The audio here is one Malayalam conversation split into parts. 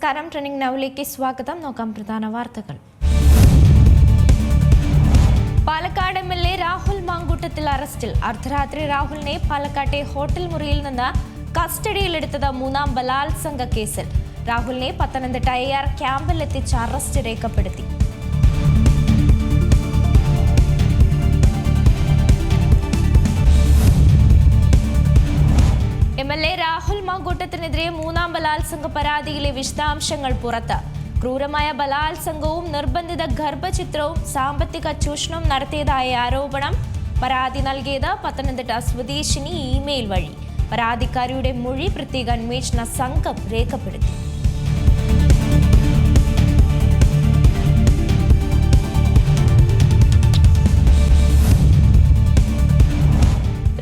നമസ്കാരം. ട്രെൻഡിംഗ് നൗവിലേക്ക് സ്വാഗതം. നോക്കാം പ്രധാന വാർത്തകൾ. പാലക്കാട് എം.എൽ.എ. രാഹുൽ മാങ്കൂട്ടത്തിൽ അറസ്റ്റിൽ. അർദ്ധരാത്രി രാഹുലിനെ പാലക്കാട്ടെ ഹോട്ടൽ മുറിയിൽ നിന്ന് കസ്റ്റഡിയിലെടുത്തത് മൂന്നാം ബലാത്സംഗ കേസിൽ. രാഹുലിനെ പത്തനംതിട്ട AR ക്യാമ്പിൽ എത്തിച്ച് അറസ്റ്റ് രേഖപ്പെടുത്തി. എം.എൽ.എ. രാഹുൽ മാങ്കൂട്ടത്തിനെതിരെ മൂന്നാം ബലാത്സംഗ പരാതിയിലെ വിശദാംശങ്ങൾ പുറത്ത്. ക്രൂരമായ ബലാത്സംഗവും നിർബന്ധിത ഗർഭചിത്രവും സാമ്പത്തിക ചൂഷണവും നടത്തിയതായ ആരോപണം. പരാതി നൽകിയത് പത്തനംതിട്ട സ്വദേശിനി ഇമെയിൽ വഴി. പരാതിക്കാരിയുടെ മൊഴി പ്രത്യേക അന്വേഷണ സംഘം രേഖപ്പെടുത്തി.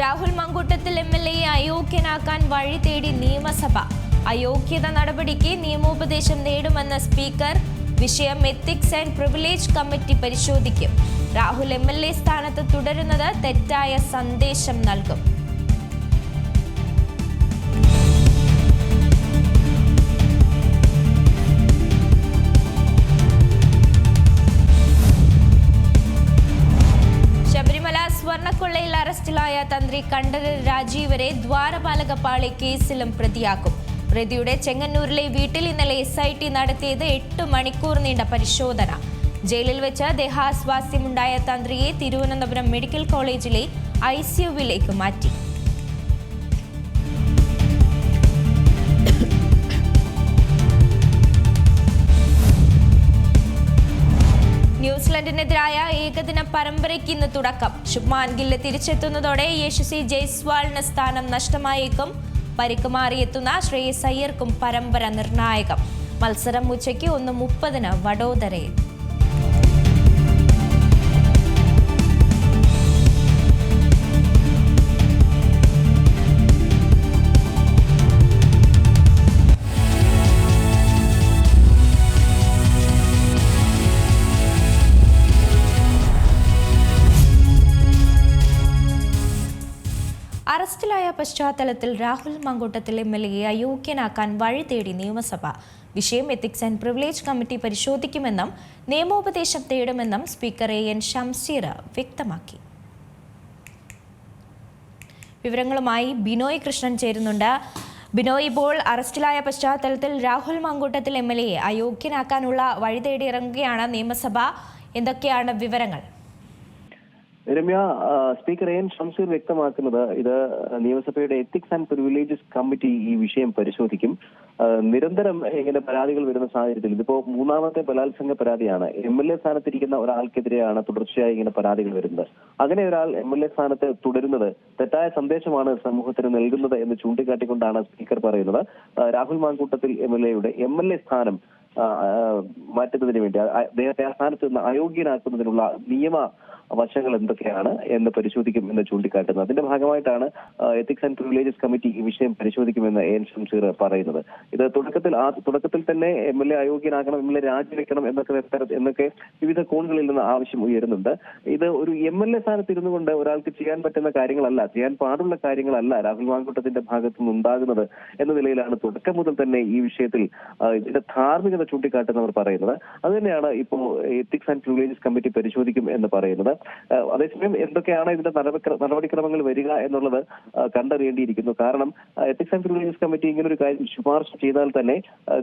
രാഹുൽ മാങ്കൂട്ടത്തിൽ എം.എൽ.എയെ അയോഗ്യനാക്കാൻ വഴി തേടി നിയമസഭ. അയോഗ്യത നടപടിക്ക് നിയമോപദേശം നേടുമെന്ന സ്പീക്കർ. വിഷയം എത്തിക്സ് ആൻഡ് പ്രിവിലേജ് കമ്മിറ്റി പരിശോധിക്കും. രാഹുൽ എം.എൽ.എ സ്ഥാനത്ത് തുടരുന്നത് തെറ്റായ സന്ദേശം നൽകും. സ്വർണ്ണക്കൊള്ളയിൽ അറസ്റ്റിലായ തന്ത്രി കണ്ഠരര് രാജീവരെ ദ്വാരപാലകപ്പാളി കേസിലും പ്രതിയാക്കും. പ്രതിയുടെ ചെങ്ങന്നൂരിലെ വീട്ടിൽ ഇന്നലെ SIT നടത്തിയത് 8 മണിക്കൂർ നീണ്ട പരിശോധന. ജയിലിൽ വെച്ച് ദേഹാസ്വാസ്ഥ്യമുണ്ടായ തന്ത്രിയെ തിരുവനന്തപുരം മെഡിക്കൽ കോളേജിലെ ICUവിലേക്ക് മാറ്റി. ന്യൂസിലൻഡിനെതിരായ ഏകദിന പരമ്പരയ്ക്ക് ഇന്ന് തുടക്കം. ശുഭ്മാൻ ഗില്ല് തിരിച്ചെത്തുന്നതോടെ യശസ്വി ജയ്സ്വാളിന് സ്ഥാനം നഷ്ടമായേക്കും. പരിക്ക് മാറിയെത്തുന്ന ശ്രേയസ് അയ്യർക്കും പരമ്പര നിർണായകം. മത്സരം ഉച്ചയ്ക്ക് 1:30 വഡോദരയിൽ. അറസ്റ്റിലായ പശ്ചാത്തലത്തിൽ രാഹുൽ മാങ്കൂട്ടത്തിൽ എം.എൽ.എയെ അയോഗ്യനാക്കാൻ വഴി തേടി നിയമസഭ. വിഷയം എത്തിക്സ് ആൻഡ് പ്രിവിലേജ് കമ്മിറ്റി പരിശോധിക്കുമെന്നും നിയമോപദേശം തേടുമെന്നും സ്പീക്കർ AN ഷംസീർ വ്യക്തമാക്കി. വിവരങ്ങളുമായി ബിനോയ് കൃഷ്ണൻ ചേരുന്നുണ്ട്. ബിനോയ്, ഇപ്പോൾ അറസ്റ്റിലായ പശ്ചാത്തലത്തിൽ രാഹുൽ മാങ്കൂട്ടത്തിൽ എം.എൽ.എയെ അയോഗ്യനാക്കാനുള്ള വഴി തേടി ഇറങ്ങുകയാണ് നിയമസഭ. എന്തൊക്കെയാണ് വിവരങ്ങൾ? രമ്യ, സ്പീക്കർ AN ഷംസീർ വ്യക്തമാക്കുന്നത് ഇത് നിയമസഭയുടെ എത്തിക്സ് ആൻഡ് പ്രിവിലേജസ് കമ്മിറ്റി ഈ വിഷയം പരിശോധിക്കും. നിരന്തരം ഇങ്ങനെ പരാതികൾ വരുന്ന സാഹചര്യത്തിൽ ഇതിപ്പോ മൂന്നാമത്തെ ബലാത്സംഗ പരാതിയാണ്. MLA സ്ഥാനത്തിരിക്കുന്ന ഒരാൾക്കെതിരെയാണ് തുടർച്ചയായി ഇങ്ങനെ പരാതികൾ വരുന്നത്. അങ്ങനെ ഒരാൾ MLA സ്ഥാനത്ത് തുടരുന്നത് തെറ്റായ സന്ദേശമാണ് സമൂഹത്തിന് നൽകുന്നത് എന്ന് ചൂണ്ടിക്കാട്ടിക്കൊണ്ടാണ് സ്പീക്കർ പറയുന്നത് രാഹുൽ മാങ്കൂട്ടത്തിൽ MLAയുടെ MLA സ്ഥാനം മാറ്റുന്നതിന് വേണ്ടി അദ്ദേഹത്തെ ആ സ്ഥാനത്ത് നിന്ന് അയോഗ്യനാക്കുന്നതിനുള്ള നിയമ വശങ്ങൾ എന്തൊക്കെയാണ് എന്ന് പരിശോധിക്കും എന്ന് ചൂണ്ടിക്കാട്ടുന്നത്. അതിന്റെ ഭാഗമായിട്ടാണ് എത്തിക്സ് ആൻഡ് പ്രിവിലേജസ് കമ്മിറ്റി ഈ വിഷയം പരിശോധിക്കുമെന്ന് AN ഷംസീർ പറയുന്നത്. ഇത് തുടക്കത്തിൽ തന്നെ MLA അയോഗ്യനാക്കണം, MLA രാജിവെക്കണം എന്നൊക്കെ വിവിധ കോണുകളിൽ നിന്ന് ആവശ്യം ഉയരുന്നുണ്ട്. ഇത് ഒരു MLA സ്ഥാനത്ത് ഇരുന്നു കൊണ്ട് ഒരാൾക്ക് ചെയ്യാൻ പറ്റുന്ന കാര്യങ്ങളല്ല, ചെയ്യാൻ പാടുള്ള കാര്യങ്ങളല്ല രാഹുൽ മാങ്കൂട്ടത്തിന്റെ ഭാഗത്തു നിന്ന് ഉണ്ടാകുന്നത് എന്ന നിലയിലാണ് തുടക്കം മുതൽ തന്നെ ഈ വിഷയത്തിൽ ഇതിന്റെ ധാർമ്മികത ചൂണ്ടിക്കാട്ടുന്നവർ പറയുന്നത്. അതുതന്നെയാണ് ഇപ്പോൾ എത്തിക്സ് ആൻഡ് പ്രിവിലേജസ് കമ്മിറ്റി പരിശോധിക്കും എന്ന് പറയുന്നത്. അതേസമയം എന്തൊക്കെയാണ് ഇതിന്റെ നടപടിക്രമങ്ങൾ വരിക എന്നുള്ളത് കണ്ടറിയേണ്ടിയിരിക്കുന്നു. കാരണം എത്തിക്സ് ആൻഡ് പ്രിവിലേജസ് കമ്മിറ്റി ഇങ്ങനൊരു കാര്യം ശുപാർശ ചെയ്താൽ തന്നെ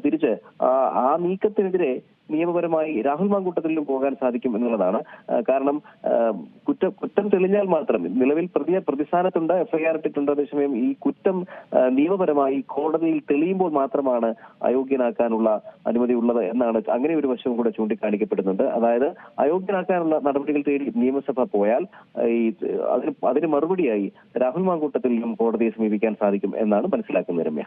തിരിച്ച് ആ നീക്കത്തിനെതിരെ നിയമപരമായി രാഹുൽ മാങ്കൂട്ടത്തിലും പോകാൻ സാധിക്കും എന്നുള്ളതാണ്. കാരണം കുറ്റം തെളിഞ്ഞാൽ മാത്രം, നിലവിൽ പ്രതിസ്ഥാനത്തുണ്ട്, FIR ഇട്ടിട്ടുണ്ട്. അതേസമയം ഈ കുറ്റം നിയമപരമായി കോടതിയിൽ തെളിയുമ്പോൾ മാത്രമാണ് അയോഗ്യനാക്കാനുള്ള അനുമതി ഉള്ളത് എന്നാണ് അങ്ങനെ ഒരു വശവും കൂടെ ചൂണ്ടിക്കാണിക്കപ്പെടുന്നുണ്ട്. അതായത് അയോഗ്യനാക്കാനുള്ള നടപടികൾ തേടി നിയമസഭ പോയാൽ അതിന് മറുപടിയായി രാഹുൽ മാങ്കൂട്ടത്തിലും കോടതിയെ സമീപിക്കാൻ സാധിക്കും എന്നാണ് മനസ്സിലാക്കുന്നത്. രമ്യ,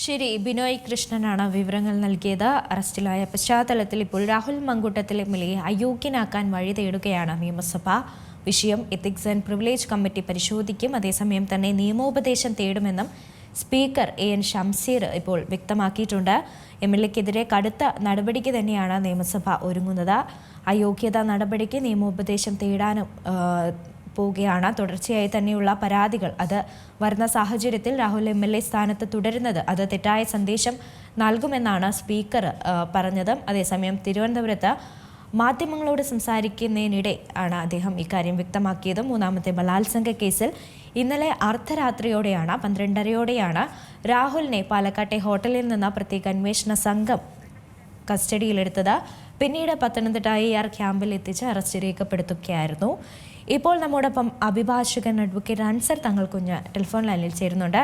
ശരി. ബിനോയ് കൃഷ്ണനാണ് വിവരങ്ങൾ നൽകിയത്. അറസ്റ്റിലായ പശ്ചാത്തലത്തിൽ ഇപ്പോൾ രാഹുൽ മാങ്കൂട്ടത്തിൽ MLAയെ അയോഗ്യനാക്കാൻ വഴി തേടുകയാണ് നിയമസഭ. വിഷയം എത്തിക്സ് ആൻഡ് പ്രിവിലേജ് കമ്മിറ്റി പരിശോധിക്കും. അതേസമയം തന്നെ നിയമോപദേശം തേടുമെന്നും സ്പീക്കർ AN ഷംസീർ ഇപ്പോൾ വ്യക്തമാക്കിയിട്ടുണ്ട്. MLAക്കെതിരെ കടുത്ത നടപടിക്ക് തന്നെയാണ് നിയമസഭ ഒരുങ്ങുന്നത്. അയോഗ്യതാ നടപടിക്ക് നിയമോപദേശം തേടാനും പോവുകയാണ്. തുടർച്ചയായി തന്നെയുള്ള പരാതികൾ അത് വരുന്ന സാഹചര്യത്തിൽ രാഹുൽ MLA സ്ഥാനത്ത് തുടരുന്നത് അത് തെറ്റായ സന്ദേശം നൽകുമെന്നാണ് സ്പീക്കർ പറഞ്ഞത്. അതേസമയം തിരുവനന്തപുരത്ത് മാധ്യമങ്ങളോട് സംസാരിക്കുന്നതിനിടെ ആണ് അദ്ദേഹം ഇക്കാര്യം വ്യക്തമാക്കിയത്. മൂന്നാമത്തെ ബലാത്സംഗ കേസിൽ ഇന്നലെ അർദ്ധരാത്രിയോടെയാണ് 12:30യോടെയാണ് രാഹുലിനെ പാലക്കാട്ടെ ഹോട്ടലിൽ നിന്ന് പ്രത്യേക അന്വേഷണ സംഘം കസ്റ്റഡിയിലെടുത്തത്. പിന്നീട് പത്തനംതിട്ട AR ക്യാമ്പിൽ എത്തിച്ച് അറസ്റ്റ് രേഖപ്പെടുത്തുകയായിരുന്നു. ഇപ്പോൾ നമ്മോടൊപ്പം അഭിഭാഷകൻ അഡ്വക്കേറ്റ് അൻസർ തങ്ങൾകുഞ്ഞ് ടെലിഫോൺ ലൈനിൽ ചേരുന്നുണ്ട്.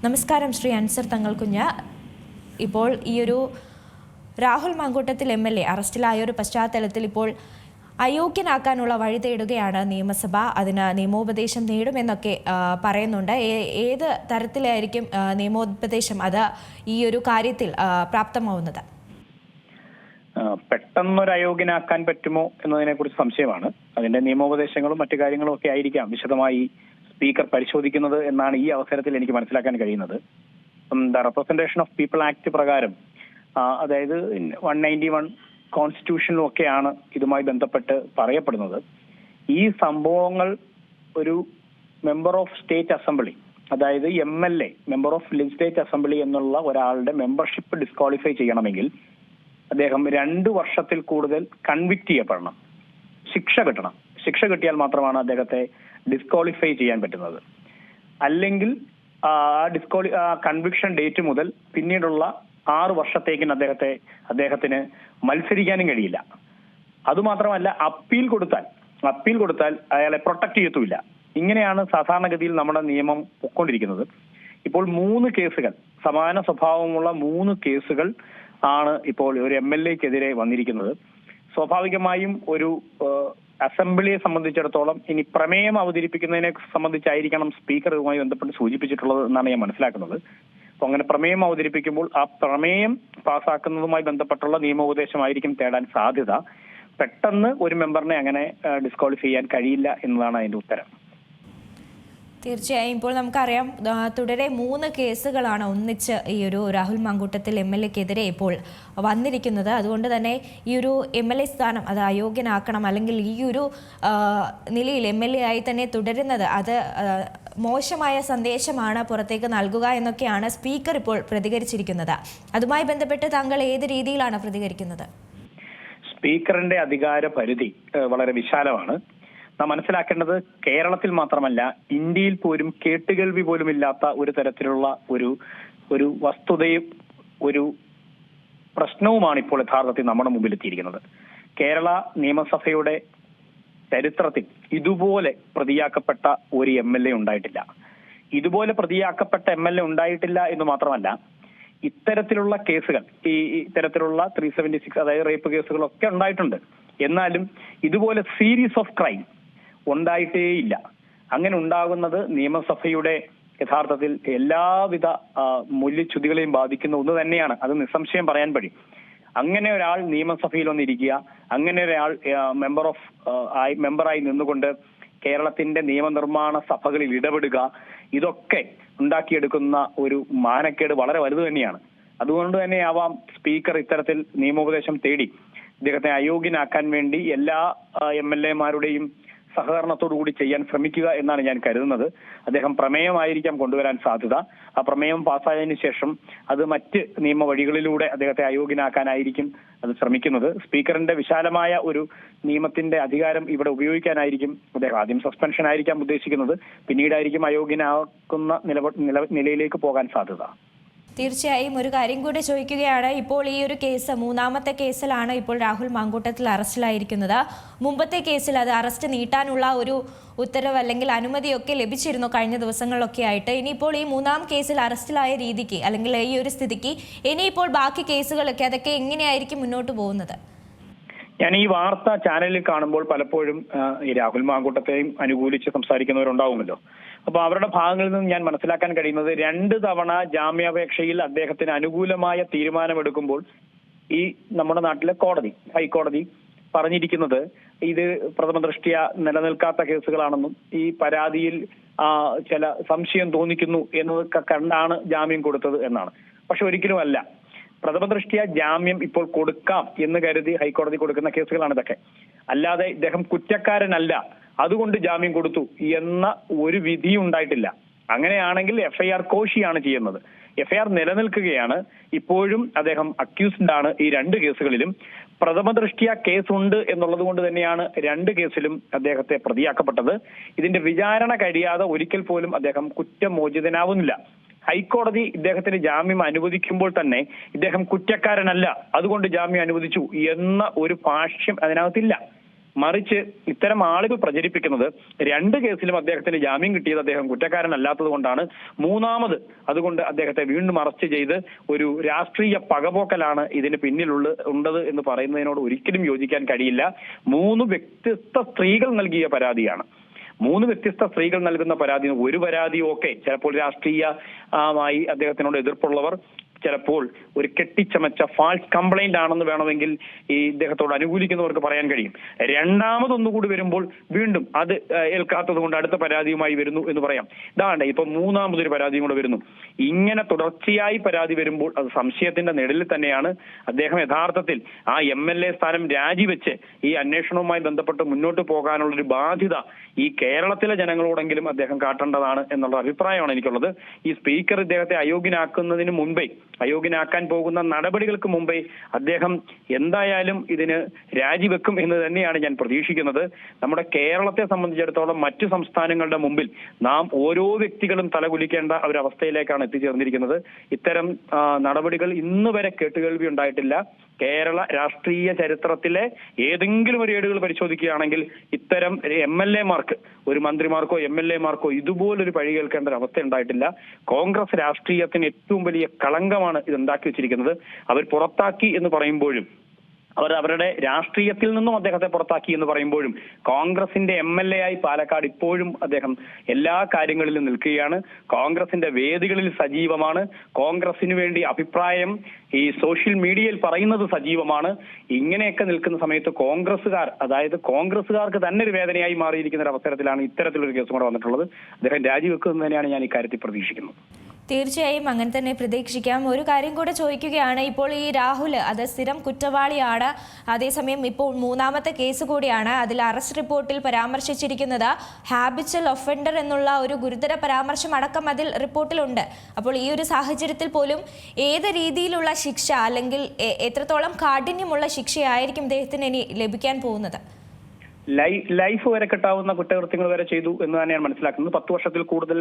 നമസ്കാരം ശ്രീ അൻസർ തങ്ങൾകുഞ്ഞ്. ഇപ്പോൾ ഈ ഒരു രാഹുൽ മാങ്കൂട്ടത്തിൽ MLA അറസ്റ്റിലായ ഒരു പശ്ചാത്തലത്തിൽ ഇപ്പോൾ അയോഗ്യനാക്കാനുള്ള വഴി തേടുകയാണ് നിയമസഭ. അതിന് നിയമോപദേശം നേടുമെന്നൊക്കെ പറയുന്നുണ്ട്. ഏത് തരത്തിലായിരിക്കും നിയമോപദേശം അത് ഈ ഒരു കാര്യത്തിൽ പ്രാപ്തമാവുന്നത്? പെട്ടെന്നൊരു അയോഗ്യനാക്കാൻ പറ്റുമോ എന്നതിനെ കുറിച്ച് സംശയമാണ്. അതിന്റെ നിയമോപദേശങ്ങളും മറ്റു കാര്യങ്ങളും ഒക്കെ ആയിരിക്കാം വിശദമായി സ്പീക്കർ പരിശോധിക്കുന്നത് എന്നാണ് ഈ അവസരത്തിൽ എനിക്ക് മനസ്സിലാക്കാൻ കഴിയുന്നത്. The representation of people act പ്രകാരം, അതായത് 191 കോൺസ്റ്റിറ്റ്യൂഷനിലും ഒക്കെയാണ് ഇതുമായി ബന്ധപ്പെട്ട് പറയപ്പെടുന്നത്. ഈ സംഭവങ്ങൾ ഒരു മെമ്പർ ഓഫ് സ്റ്റേറ്റ് അസംബ്ലി, അതായത് MLA member of legislative assembly എന്നുള്ള ഒരാളുടെ മെമ്പർഷിപ്പ് ഡിസ്ക്വാളിഫൈ ചെയ്യണമെങ്കിൽ അദ്ദേഹം 2 വർഷത്തിൽ കൂടുതൽ കൺവിക്ട് ചെയ്യപ്പെടണം, ശിക്ഷ കിട്ടണം. ശിക്ഷ കിട്ടിയാൽ മാത്രമാണ് അദ്ദേഹത്തെ ഡിസ്ക്വാളിഫൈ ചെയ്യാൻ പറ്റുന്നത്. അല്ലെങ്കിൽ കൺവിക്ഷൻ ഡേറ്റ് മുതൽ പിന്നീടുള്ള 6 വർഷത്തേക്കിന് അദ്ദേഹത്തിന് മത്സരിക്കാനും കഴിയില്ല. അതുമാത്രമല്ല, അപ്പീൽ കൊടുത്താൽ അയാളെ പ്രൊട്ടക്ട് ചെയ്യത്തുമില്ല. ഇങ്ങനെയാണ് സാധാരണഗതിയിൽ നമ്മുടെ നിയമം പൊക്കൊണ്ടിരിക്കുന്നത്. ഇപ്പോൾ 3 കേസുകൾ, സമാന സ്വഭാവമുള്ള 3 കേസുകൾ ആണ് ഇപ്പോൾ ഒരു MLAക്കെതിരെ വന്നിരിക്കുന്നത്. സ്വാഭാവികമായും ഒരു അസംബ്ലിയെ സംബന്ധിച്ചിടത്തോളം ഇനി പ്രമേയം അവതരിപ്പിക്കുന്നതിനെ സംബന്ധിച്ചായിരിക്കണം സ്പീക്കർ ഇതുമായി ബന്ധപ്പെട്ട് സൂചിപ്പിച്ചിട്ടുള്ളത് എന്നാണ് ഞാൻ മനസ്സിലാക്കുന്നത്. അപ്പൊ അങ്ങനെ പ്രമേയം അവതരിപ്പിക്കുമ്പോൾ ആ പ്രമേയം പാസ്സാക്കുന്നതുമായി ബന്ധപ്പെട്ടുള്ള നിയമോപദേശമായിരിക്കും തേടാൻ സാധ്യത. പെട്ടെന്ന് ഒരു മെമ്പറിനെ അങ്ങനെ ഡിസ്ക്വാളിഫൈ ചെയ്യാൻ കഴിയില്ല എന്നതാണ് അതിന്റെ ഉത്തരം. തീർച്ചയായും ഇപ്പോൾ നമുക്കറിയാം, തുടരെ 3 കേസുകളാണ് ഒന്നിച്ച് ഈ ഒരു രാഹുൽ മാങ്കൂട്ടത്തിൽ MLAക്കെതിരെ ഇപ്പോൾ വന്നിരിക്കുന്നത്. അതുകൊണ്ട് തന്നെ ഈ ഒരു MLA സ്ഥാനം അത് അയോഗ്യനാക്കണം, അല്ലെങ്കിൽ ഈ ഒരു നിലയിൽ MLA ആയി തന്നെ തുടരുന്നത് അത് മോശമായ സന്ദേശമാണ് പുറത്തേക്ക് നൽകുക എന്നൊക്കെയാണ് സ്പീക്കർ ഇപ്പോൾ പ്രതികരിച്ചിരിക്കുന്നത്. അതുമായി ബന്ധപ്പെട്ട് താങ്കൾ ഏത് രീതിയിലാണ് പ്രതികരിക്കുന്നത്? സ്പീക്കറിന്റെ അധികാര പരിധി വളരെ വിശാലമാണ്. നാം മനസ്സിലാക്കേണ്ടത് കേരളത്തിൽ മാത്രമല്ല, ഇന്ത്യയിൽ പോലും കേട്ടുകേൾവി പോലും ഇല്ലാത്ത ഒരു തരത്തിലുള്ള ഒരു വസ്തുതയും ഒരു പ്രശ്നവുമാണ് ഇപ്പോൾ യഥാർത്ഥത്തിൽ നമ്മുടെ മുമ്പിൽ എത്തിയിരിക്കുന്നത്. കേരള നിയമസഭയുടെ ചരിത്രത്തിൽ ഇതുപോലെ പ്രതിയാക്കപ്പെട്ട ഒരു MLA ഉണ്ടായിട്ടില്ല. ഇതുപോലെ പ്രതിയാക്കപ്പെട്ട MLA ഉണ്ടായിട്ടില്ല എന്ന് മാത്രമല്ല, ഇത്തരത്തിലുള്ള കേസുകൾ, ഇത്തരത്തിലുള്ള 376 അതായത് റേപ്പ് കേസുകളൊക്കെ ഉണ്ടായിട്ടുണ്ട്. എന്നാലും ഇതുപോലെ സീരീസ് ഓഫ് ക്രൈം ഉണ്ടായിട്ടേയില്ല. അങ്ങനെ ഉണ്ടാകുന്നത് നിയമസഭയുടെ യഥാർത്ഥത്തിൽ എല്ലാവിധ മൂല്യച്യുതികളെയും ബാധിക്കുന്ന ഒന്ന് തന്നെയാണ്. അത് നിസ്സംശയം പറയാൻ കഴിയും. അങ്ങനെ ഒരാൾ നിയമസഭയിൽ വന്നിരിക്കുക, അങ്ങനെ ഒരാൾ മെമ്പറായി നിന്നുകൊണ്ട് കേരളത്തിന്റെ നിയമനിർമ്മാണ സഭകളിൽ ഇടപെടുക, ഇതൊക്കെ ഉണ്ടാക്കിയെടുക്കുന്ന ഒരു മാനക്കേട് വളരെ വലുത് തന്നെയാണ്. അതുകൊണ്ട് തന്നെയാവാം സ്പീക്കർ ഇത്തരത്തിൽ നിയമോപദേശം തേടി ഇദ്ദേഹത്തെ അയോഗ്യനാക്കാൻ വേണ്ടി എല്ലാ MLAമാരുടെയും സഹകരണത്തോടുകൂടി ചെയ്യാൻ ശ്രമിക്കുക എന്നാണ് ഞാൻ കരുതുന്നത്. അദ്ദേഹം പ്രമേയമായിരിക്കാം കൊണ്ടുവരാൻ സാധ്യത. ആ പ്രമേയം പാസ്സായതിനു ശേഷം അത് മറ്റ് നിയമ വഴികളിലൂടെ അദ്ദേഹത്തെ അയോഗ്യനാക്കാനായിരിക്കും അത് ശ്രമിക്കുന്നത്. സ്പീക്കറിന്റെ വിശാലമായ ഒരു നിയമത്തിന്റെ അധികാരം ഇവിടെ ഉപയോഗിക്കാനായിരിക്കും അദ്ദേഹം ആദ്യം സസ്പെൻഷൻ ആയിരിക്കാം ഉദ്ദേശിക്കുന്നത്, പിന്നീടായിരിക്കും അയോഗ്യനാക്കുന്ന നിലയിലേക്ക് പോകാൻ സാധ്യത. തീർച്ചയായും ഒരു കാര്യം കൂടി ചോദിക്കുകയാണ്. ഇപ്പോൾ ഈ ഒരു കേസ് 3ാമത്തെ കേസിലാണ് ഇപ്പോൾ രാഹുൽ മാങ്കൂട്ടത്തിൽ അറസ്റ്റിലായിരിക്കുന്നത്. മുമ്പത്തെ കേസിൽ അത് അറസ്റ്റ് നീട്ടാനുള്ള ഒരു ഉത്തരവ് അല്ലെങ്കിൽ അനുമതിയൊക്കെ ലഭിച്ചിരുന്നു കഴിഞ്ഞ ദിവസങ്ങളിലൊക്കെ ആയിട്ട്. ഇനിയിപ്പോൾ ഈ 3ാം കേസിൽ അറസ്റ്റിലായ രീതിക്ക് അല്ലെങ്കിൽ ഈ ഒരു സ്ഥിതിക്ക് ഇനിയിപ്പോൾ ബാക്കി കേസുകളൊക്കെ അതൊക്കെ എങ്ങനെയായിരിക്കും മുന്നോട്ട് പോകുന്നത്? ഞാൻ ഈ വാർത്ത ചാനലിൽ കാണുമ്പോൾ പലപ്പോഴും ഈ രാഹുൽ മാങ്കൂട്ടത്തെയും അനുകൂലിച്ച് സംസാരിക്കുന്നവരുണ്ടാവുമല്ലോ. അപ്പൊ അവരുടെ ഭാഗങ്ങളിൽ നിന്ന് ഞാൻ മനസ്സിലാക്കാൻ കഴിയുന്നത് 2 തവണ ജാമ്യാപേക്ഷയിൽ അദ്ദേഹത്തിന് അനുകൂലമായ തീരുമാനമെടുക്കുമ്പോൾ ഈ നമ്മുടെ നാട്ടിലെ ഹൈക്കോടതി പറഞ്ഞിരിക്കുന്നത് ഇത് പ്രഥമ ദൃഷ്ട്യാ നിലനിൽക്കാത്ത കേസുകളാണെന്നും ഈ പരാതിയിൽ ചില സംശയം തോന്നിക്കുന്നു എന്നതൊക്കെ കണ്ടാണ് ജാമ്യം കൊടുത്തത് എന്നാണ്. പക്ഷെ ഒരിക്കലും അല്ല. പ്രഥമ ദൃഷ്ട്യാ ജാമ്യം ഇപ്പോൾ കൊടുക്കാം എന്ന് കരുതി ഹൈക്കോടതി കൊടുക്കുന്ന കേസുകളാണ് ഇതൊക്കെ. അല്ലാതെ ഇദ്ദേഹം കുറ്റക്കാരനല്ല അതുകൊണ്ട് ജാമ്യം കൊടുത്തു എന്ന ഒരു വിധിയും ഉണ്ടായിട്ടില്ല. അങ്ങനെയാണെങ്കിൽ FIR കോശിയാണ് ചെയ്യുന്നത്. എഫ്ഐആർ നിലനിൽക്കുകയാണ്. ഇപ്പോഴും അദ്ദേഹം അക്യൂസ്ഡ് ആണ് ഈ 2 കേസുകളിലും. പ്രഥമ ദൃഷ്ട്യാ കേസുണ്ട് എന്നുള്ളത് കൊണ്ട് തന്നെയാണ് 2 കേസിലും അദ്ദേഹത്തെ പ്രതിയാക്കപ്പെട്ടത്. ഇതിന്റെ വിചാരണ കഴിയാതെ ഒരിക്കൽ പോലും അദ്ദേഹം കുറ്റമോചിതനാവുന്നില്ല. ഹൈക്കോടതി ഇദ്ദേഹത്തിന് ജാമ്യം അനുവദിക്കുമ്പോൾ തന്നെ ഇദ്ദേഹം കുറ്റക്കാരനല്ല, അതുകൊണ്ട് ജാമ്യം അനുവദിച്ചു എന്ന ഒരു ഭാഷ്യം അതിനകത്തില്ല. മറിച്ച് ഇത്തരം ആളുകൾ പ്രചരിപ്പിക്കുന്നത് 2 കേസിലും അദ്ദേഹത്തിന് ജാമ്യം കിട്ടിയത് അദ്ദേഹം കുറ്റക്കാരനല്ലാത്തത് കൊണ്ടാണ്. മൂന്നാമത് അതുകൊണ്ട് അദ്ദേഹത്തെ വീണ്ടും അറസ്റ്റ് ചെയ്ത് ഒരു രാഷ്ട്രീയ പകപോക്കലാണ് ഇതിന് ഉണ്ടത് എന്ന് പറയുന്നതിനോട് ഒരിക്കലും യോജിക്കാൻ കഴിയില്ല. 3 വ്യത്യസ്ത സ്ത്രീകൾ നൽകിയ പരാതിയാണ്. 3 വ്യത്യസ്ത സ്ത്രീകൾ നൽകുന്ന പരാതി, ഒരു പരാതി ഓക്കെ, ചിലപ്പോൾ രാഷ്ട്രീയമായി അദ്ദേഹത്തിനോട് എതിർപ്പുള്ളവർ, ചിലപ്പോൾ ഒരു കെട്ടിച്ചമച്ച ഫാൾസ് കംപ്ലൈന്റ് ആണെന്ന് വേണമെങ്കിൽ ഈ ഇദ്ദേഹത്തോട് അനുകൂലിക്കുന്നവർക്ക് പറയാൻ കഴിയും. രണ്ടാമതൊന്നുകൂടി വരുമ്പോൾ വീണ്ടും അത് ഏൽക്കാത്തത് കൊണ്ട് അടുത്ത പരാതിയുമായി വരുന്നു എന്ന് പറയാം. ഇതാണ് ഇപ്പൊ 3ാമതൊരു പരാതിയും കൂടെ വരുന്നു. ഇങ്ങനെ തുടർച്ചയായി പരാതി വരുമ്പോൾ അത് സംശയത്തിന്റെ നിഴലിൽ തന്നെയാണ്. അദ്ദേഹം യഥാർത്ഥത്തിൽ ആ MLA സ്ഥാനം രാജിവെച്ച് ഈ അന്വേഷണവുമായി ബന്ധപ്പെട്ട് മുന്നോട്ട് പോകാനുള്ളൊരു ബാധ്യത ഈ കേരളത്തിലെ ജനങ്ങളോടെങ്കിലും അദ്ദേഹം കാട്ടേണ്ടതാണ് എന്നുള്ള അഭിപ്രായമാണ് എനിക്കുള്ളത്. ഈ സ്പീക്കർ ഇദ്ദേഹത്തെ അയോഗ്യനാക്കുന്നതിന് മുമ്പേ, അയോഗ്യനാക്കാൻ പോകുന്ന നടപടികൾക്ക് മുമ്പേ അദ്ദേഹം എന്തായാലും ഇതിന് രാജിവെക്കും എന്ന് തന്നെയാണ് ഞാൻ പ്രതീക്ഷിക്കുന്നത്. നമ്മുടെ കേരളത്തെ സംബന്ധിച്ചിടത്തോളം മറ്റു സംസ്ഥാനങ്ങളുടെ മുമ്പിൽ നാം ഓരോ വ്യക്തികളും തലകുലിക്കേണ്ട ഒരവസ്ഥയിലേക്കാണ് എത്തിച്ചേർന്നിരിക്കുന്നത്. ഇത്തരം നടപടികൾ ഇന്ന് വരെ കേട്ടുകേൾവി ഉണ്ടായിട്ടില്ല. കേരള രാഷ്ട്രീയ ചരിത്രത്തിലെ ഏതെങ്കിലും ഒരു ഏടുകൾ പരിശോധിക്കുകയാണെങ്കിൽ ഇത്തരം MLA-മാർക്ക്, ഒരു മന്ത്രിമാർക്കോ MLA-മാർക്കോ ഇതുപോലൊരു പഴി കേൾക്കേണ്ട ഒരു അവസ്ഥ ഉണ്ടായിട്ടില്ല. കോൺഗ്രസ് രാഷ്ട്രീയത്തിന് ഏറ്റവും വലിയ കളങ്കമാണ് ഇത് ഉണ്ടാക്കി വെച്ചിരിക്കുന്നത്. അവർ പുറത്താക്കി എന്ന് പറയുമ്പോഴും, അവർ അവരുടെ രാഷ്ട്രീയത്തിൽ നിന്നും അദ്ദേഹത്തെ പുറത്താക്കി എന്ന് പറയുമ്പോഴും, കോൺഗ്രസിന്റെ MLA ആയി പാലക്കാട് ഇപ്പോഴും അദ്ദേഹം എല്ലാ കാര്യങ്ങളിലും നിൽക്കുകയാണ്. കോൺഗ്രസിന്റെ വേദികളിൽ സജീവമാണ്. കോൺഗ്രസിന് വേണ്ടി അഭിപ്രായം ഈ സോഷ്യൽ മീഡിയയിൽ പറയുന്നത് സജീവമാണ്. ഇങ്ങനെയൊക്കെ നിൽക്കുന്ന സമയത്ത് കോൺഗ്രസുകാർക്ക് തന്നെ ഒരു വേദനയായി മാറിയിരിക്കുന്ന ഒരു അവസരത്തിലാണ് ഇത്തരത്തിലൊരു കേസും കൂടെ വന്നിട്ടുള്ളത്. അദ്ദേഹം രാജിവെക്കുമെന്ന് തന്നെയാണ് ഞാൻ ഇക്കാര്യത്തിൽ പ്രതീക്ഷിക്കുന്നത്. തീർച്ചയായും അങ്ങനെ തന്നെ പ്രതീക്ഷിക്കാം. ഒരു കാര്യം കൂടെ ചോദിക്കുകയാണ്, ഇപ്പോൾ ഈ രാഹുൽ അത് സ്ഥിരം കുറ്റവാളിയാണ്, അതേസമയം ഇപ്പോൾ 3ാമത്തെ കേസ് കൂടിയാണ്. അതിൽ അറസ്റ്റ് റിപ്പോർട്ടിൽ പരാമർശിച്ചിരിക്കുന്നത് ഹാബിച്വൽ ഒഫൻഡർ എന്നുള്ള ഒരു ഗുരുതര പരാമർശം അടക്കം അതിൽ റിപ്പോർട്ടിലുണ്ട്. അപ്പോൾ ഈ ഒരു സാഹചര്യത്തിൽ പോലും ഏത് രീതിയിലുള്ള ശിക്ഷ, അല്ലെങ്കിൽ എത്രത്തോളം കാഠിന്യമുള്ള ശിക്ഷയായിരിക്കും ഇദ്ദേഹത്തിന് ഇനി ലഭിക്കാൻ പോകുന്നത്? ലൈഫ് വരെ കിട്ടാവുന്ന കുറ്റകൃത്യങ്ങൾ വരെ ചെയ്തു എന്ന് തന്നെയാണ് മനസ്സിലാക്കുന്നത്. 10 വർഷത്തിൽ കൂടുതൽ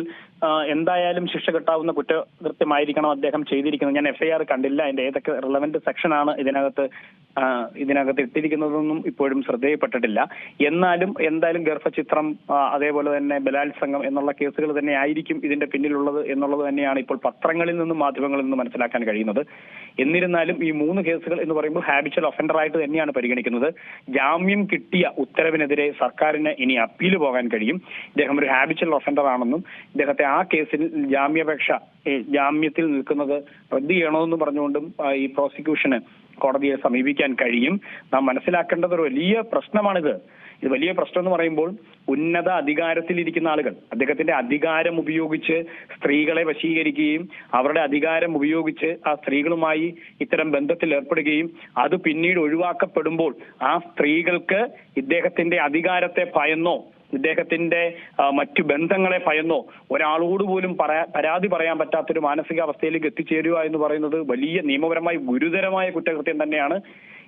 എന്തായാലും ശിക്ഷ കിട്ടാവുന്ന കുറ്റകൃത്യമായിരിക്കണം അദ്ദേഹം ചെയ്തിരിക്കുന്നത്. ഞാൻ FIR കണ്ടില്ല, അതിന്റെ ഏതൊക്കെ റിലവന്റ് സെക്ഷനാണ് ഇതിനകത്ത് ഇട്ടിരിക്കുന്നതൊന്നും ഇപ്പോഴും ശ്രദ്ധയിൽപ്പെട്ടിട്ടില്ല. എന്തായാലും ഗർഭചിത്രം, അതേപോലെ തന്നെ ബലാത്സംഗം എന്നുള്ള കേസുകൾ തന്നെ ആയിരിക്കും ഇതിന്റെ പിന്നിലുള്ളത് എന്നുള്ളത് തന്നെയാണ് ഇപ്പോൾ പത്രങ്ങളിൽ നിന്നും മാധ്യമങ്ങളിൽ നിന്നും മനസ്സിലാക്കാൻ കഴിയുന്നത്. എന്നിരുന്നാലും ഈ 3 കേസുകൾ എന്ന് പറയുമ്പോൾ ഹാബിച്വൽ ഒഫൻഡർ ആയിട്ട് തന്നെയാണ് പരിഗണിക്കുന്നത്. ജാമ്യം കിട്ടിയ ഉത്തരവിനെതിരെ സർക്കാരിന് ഇനി അപ്പീൽ പോകാൻ കഴിയും. ഇദ്ദേഹം ഒരു ഹാബിച്വൽ ഒഫൻഡർ ആണെന്നും ഇദ്ദേഹത്തെ ആ കേസിൽ ജാമ്യത്തിൽ നിൽക്കുന്നത് റദ്ദ് ചെയ്യണമെന്നും പറഞ്ഞുകൊണ്ടും ഈ പ്രോസിക്യൂഷന് കോടതിയെ സമീപിക്കാൻ കഴിയും. നാം മനസ്സിലാക്കേണ്ടത് ഒരു വലിയ പ്രശ്നമാണിത്. ഇത് വലിയ പ്രശ്നം എന്ന് പറയുമ്പോൾ ഉന്നത അധികാരത്തിലിരിക്കുന്ന ആളുകൾ അദ്ദേഹത്തിന്റെ അധികാരം ഉപയോഗിച്ച് സ്ത്രീകളെ വശീകരിക്കുകയും അവരുടെ അധികാരം ഉപയോഗിച്ച് ആ സ്ത്രീകളുമായി ഇത്തരം ബന്ധത്തിൽ ഏർപ്പെടുകയും അത് പിന്നീട് ഒഴിവാക്കപ്പെടുമ്പോൾ ആ സ്ത്രീകൾക്ക് ഇദ്ദേഹത്തിന്റെ അധികാരത്തെ ഭയന്നോ ഇദ്ദേഹത്തിന്റെ മറ്റു ബന്ധങ്ങളെ ഭയന്നോ ഒരാളോട് പോലും പരാതി പറയാൻ പറ്റാത്തൊരു മാനസികാവസ്ഥയിലേക്ക് എത്തിച്ചേരുക എന്ന് പറയുന്നത് വലിയ നിയമപരമായി ഗുരുതരമായ കുറ്റകൃത്യം തന്നെയാണ്.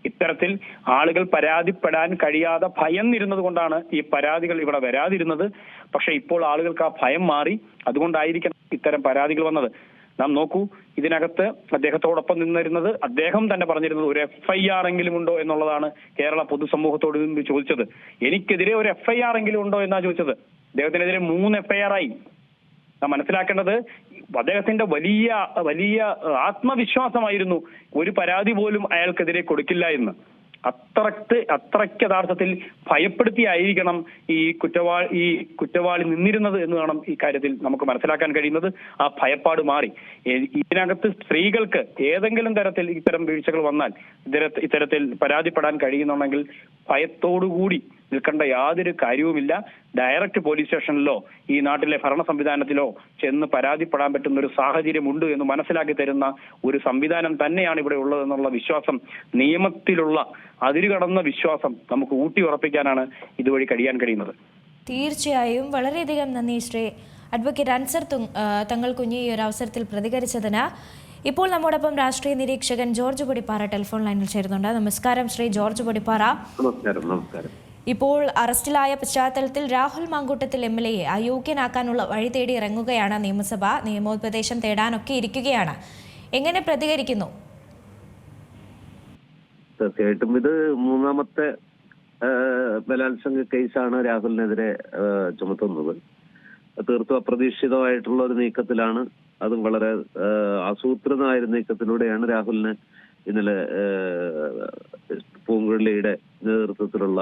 ഇത്തരത്തിൽ ആളുകൾ പരാതിപ്പെടാൻ കഴിയാതെ ഭയന്നിരുന്നത് കൊണ്ടാണ് ഈ പരാതികൾ ഇവിടെ വരാതിരുന്നത്. പക്ഷെ ഇപ്പോൾ ആളുകൾക്ക് ആ ഭയം മാറി. അതുകൊണ്ടായിരിക്കണം ഇത്തരം പരാതികൾ വന്നത്. നാം നോക്കൂ, ഇതിനകത്ത് അദ്ദേഹത്തോടൊപ്പം നിന്നിരുന്നത് അദ്ദേഹം തന്നെ പറഞ്ഞിരുന്നത് ഒരു FIR എങ്കിലും ഉണ്ടോ എന്നുള്ളതാണ് കേരള പൊതുസമൂഹത്തോട് നിന്ന് ചോദിച്ചത്. എനിക്കെതിരെ ഒരു FIR എങ്കിലും ഉണ്ടോ എന്നാ ചോദിച്ചത്. അദ്ദേഹത്തിനെതിരെ 3 FIR ആയി. നാം മനസ്സിലാക്കേണ്ടത് അദ്ദേഹത്തിന്റെ വലിയ ആത്മവിശ്വാസമായിരുന്നു ഒരു പരാതി പോലും അയാൾക്കെതിരെ കൊടുക്കില്ല എന്ന്. അത്രയ്ക്ക് യഥാർത്ഥത്തിൽ ഭയപ്പെടുത്തിയായിരിക്കണം ഈ കുറ്റവാളി നിന്നിരുന്നത് എന്ന് വേണം ഈ കാര്യത്തിൽ നമുക്ക് മനസ്സിലാക്കാൻ കഴിയുന്നത്. ആ ഭയപ്പാട് മാറി. ഇതിനകത്ത് സ്ത്രീകൾക്ക് ഏതെങ്കിലും തരത്തിൽ ഇത്തരം വീഴ്ചകൾ വന്നാൽ ഇത്തരത്തിൽ പരാതിപ്പെടാൻ കഴിയുന്നുണ്ടെങ്കിൽ ഭയത്തോടുകൂടി നിൽക്കേണ്ട യാതൊരു കാര്യവുമില്ല. ഡയറക്റ്റ് പോലീസ് സ്റ്റേഷനിലോ ഈ നാട്ടിലെ ഭരണ സംവിധാനത്തിലോ ചെന്ന് പരാതിപ്പെടാൻ പറ്റുന്ന ഒരു സാഹചര്യമുണ്ട് എന്ന് മനസ്സിലാക്കി തരുന്ന ഒരു സംവിധാനം തന്നെയാണ് ഇവിടെ ഉള്ളതെന്നുള്ള വിശ്വാസം, നിയമത്തിലുള്ള അതിരുകടന്ന വിശ്വാസം നമുക്ക് ഊട്ടി ഉറപ്പിക്കാനാണ് ഇതുവഴി കഴിയാൻ കഴിയുന്നത്. തീർച്ചയായും വളരെയധികം നന്ദി ശ്രീ അഡ്വക്കേറ്റ് അൻസർ തങ്ങൾ കുഞ്ഞി ഈ ഒരു അവസരത്തിൽ പ്രതികരിച്ചതിന്. ഇപ്പോൾ നമ്മോടൊപ്പം രാഷ്ട്രീയ നിരീക്ഷകൻ ജോർജ് പൊടിപ്പാറ ടെലിഫോൺ ലൈനിൽ ചേരുന്നുണ്ട്. നമസ്കാരം ശ്രീ ജോർജ് പൊടിപ്പാറ. നമസ്കാരം. ഇപ്പോൾ അറസ്റ്റിലായ പശ്ചാത്തലത്തിൽ രാഹുൽ മാങ്കൂട്ടത്തിൽ MLA യെ അയോഗ്യനാക്കാനുള്ള വഴി തേടി ഇറങ്ങുകയാണ് നിയമസഭ. നിയമോപദേശം തേടാനൊക്കെ ഇരിക്കുകയാണ്. എങ്ങനെ പ്രതികരിക്കുന്നു? തീർച്ചയായിട്ടും ഇത് മൂന്നാമത്തെ ബലാത്സംഗ കേസാണ് രാഹുലിനെതിരെ ചുമത്തുന്നത്. തീർത്തും അപ്രതീക്ഷിതമായിട്ടുള്ള ഒരു നീക്കത്തിലാണ്, അതും വളരെ ആസൂത്രിതമായ ഒരു നീക്കത്തിലൂടെയാണ് രാഹുലിനെ ഇന്നലെ പൂങ്കുഴലിയുടെ നേതൃത്വത്തിലുള്ള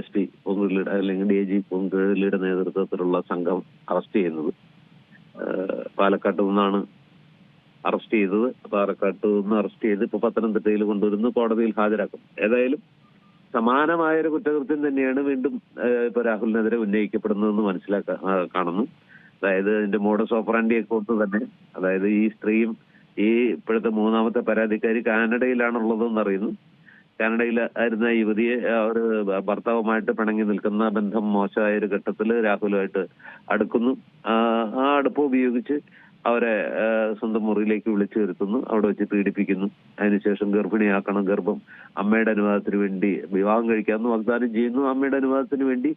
SP പൂങ്കുഴലിയുടെ അല്ലെങ്കിൽ DG പൂങ്കുഴലിയുടെ നേതൃത്വത്തിലുള്ള സംഘം അറസ്റ്റ് ചെയ്യുന്നത്. പാലക്കാട്ട് നിന്നാണ് അറസ്റ്റ് ചെയ്തത്. പാലക്കാട്ട് നിന്ന് അറസ്റ്റ് ചെയ്ത് ഇപ്പൊ പത്തനംതിട്ടയിൽ കൊണ്ടുവരുന്നു, കോടതിയിൽ ഹാജരാക്കും. ഏതായാലും സമാനമായൊരു കുറ്റകൃത്യം തന്നെയാണ് വീണ്ടും ഇപ്പൊ രാഹുലിനെതിരെ ഉന്നയിക്കപ്പെടുന്നതെന്ന് കാണുന്നു. അതായത് ഇതിന്റെ മോഡസ് ഓപ്പറാൻഡിയൊക്കെ ഒന്ന് തന്നെ, അതായത് ഈ സ്ത്രീയും ഈ ഇപ്പോഴത്തെ മൂന്നാമത്തെ പരാതിക്കാരി കാനഡയിലാണുള്ളതെന്ന് അറിയുന്നു. കാനഡയിൽ ആയിരുന്ന യുവതിയെ ഒരു ഭർത്താവുമായിട്ട് പിണങ്ങി നിൽക്കുന്ന ബന്ധം മോശമായ ഒരു ഘട്ടത്തിൽ രാഹുലുമായിട്ട് അടുക്കുന്നു. ആ അടുപ്പം ഉപയോഗിച്ച് അവരെ സ്വന്തം മുറിയിലേക്ക് വിളിച്ചു വരുത്തുന്നു, അവിടെ വെച്ച് പീഡിപ്പിക്കുന്നു. അതിനുശേഷം ഗർഭിണിയാക്കണം, ഗർഭം അമ്മയുടെ അനുവാദത്തിന് വേണ്ടി വിവാഹം കഴിക്കാമെന്ന് വാഗ്ദാനം ചെയ്യുന്നു. അമ്മയുടെ അനുവാദത്തിന് വേണ്ടി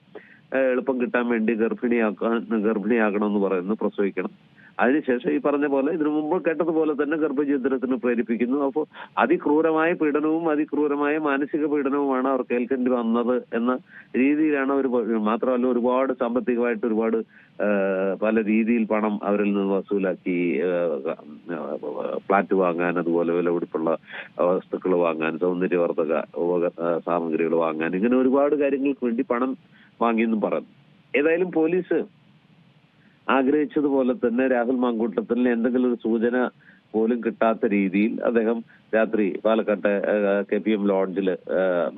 എളുപ്പം കിട്ടാൻ വേണ്ടി ഗർഭിണിയാക്കണമെന്ന് പറയുന്നു, പ്രസവിക്കണം. അതിനുശേഷം ഈ പറഞ്ഞ പോലെ ഇതിനു മുമ്പ് കേട്ടതുപോലെ തന്നെ ഗർഭഛിദ്രത്തിന് പ്രേരിപ്പിക്കുന്നു. അപ്പോൾ അതിക്രൂരമായ പീഡനവും അതിക്രൂരമായ മാനസിക പീഡനവുമാണ് അവർ കേൾക്കേണ്ടി വന്നത് എന്ന രീതിയിലാണ് അവർ. മാത്രമല്ല ഒരുപാട് സാമ്പത്തികമായിട്ട് ഒരുപാട് പല രീതിയിൽ പണം അവരിൽ നിന്ന് വസൂലാക്കി, ഫ്ലാറ്റ് വാങ്ങാൻ, അതുപോലെ വിലപിടിപ്പുള്ള വസ്തുക്കൾ വാങ്ങാൻ, സൗന്ദര്യവർദ്ധക സാമഗ്രികൾ വാങ്ങാൻ, ഇങ്ങനെ ഒരുപാട് കാര്യങ്ങൾക്ക് വേണ്ടി പണം വാങ്ങിയെന്നും പറഞ്ഞു. ഏതായാലും പോലീസ് ആഗ്രഹിച്ചതുപോലെ തന്നെ രാഹുൽ മാങ്കൂട്ടത്തിന് എന്തെങ്കിലും ഒരു സൂചന പോലും കിട്ടാത്ത രീതിയിൽ അദ്ദേഹം രാത്രി പാലക്കാട്ടെ KPM ലോഡ്ജിൽ,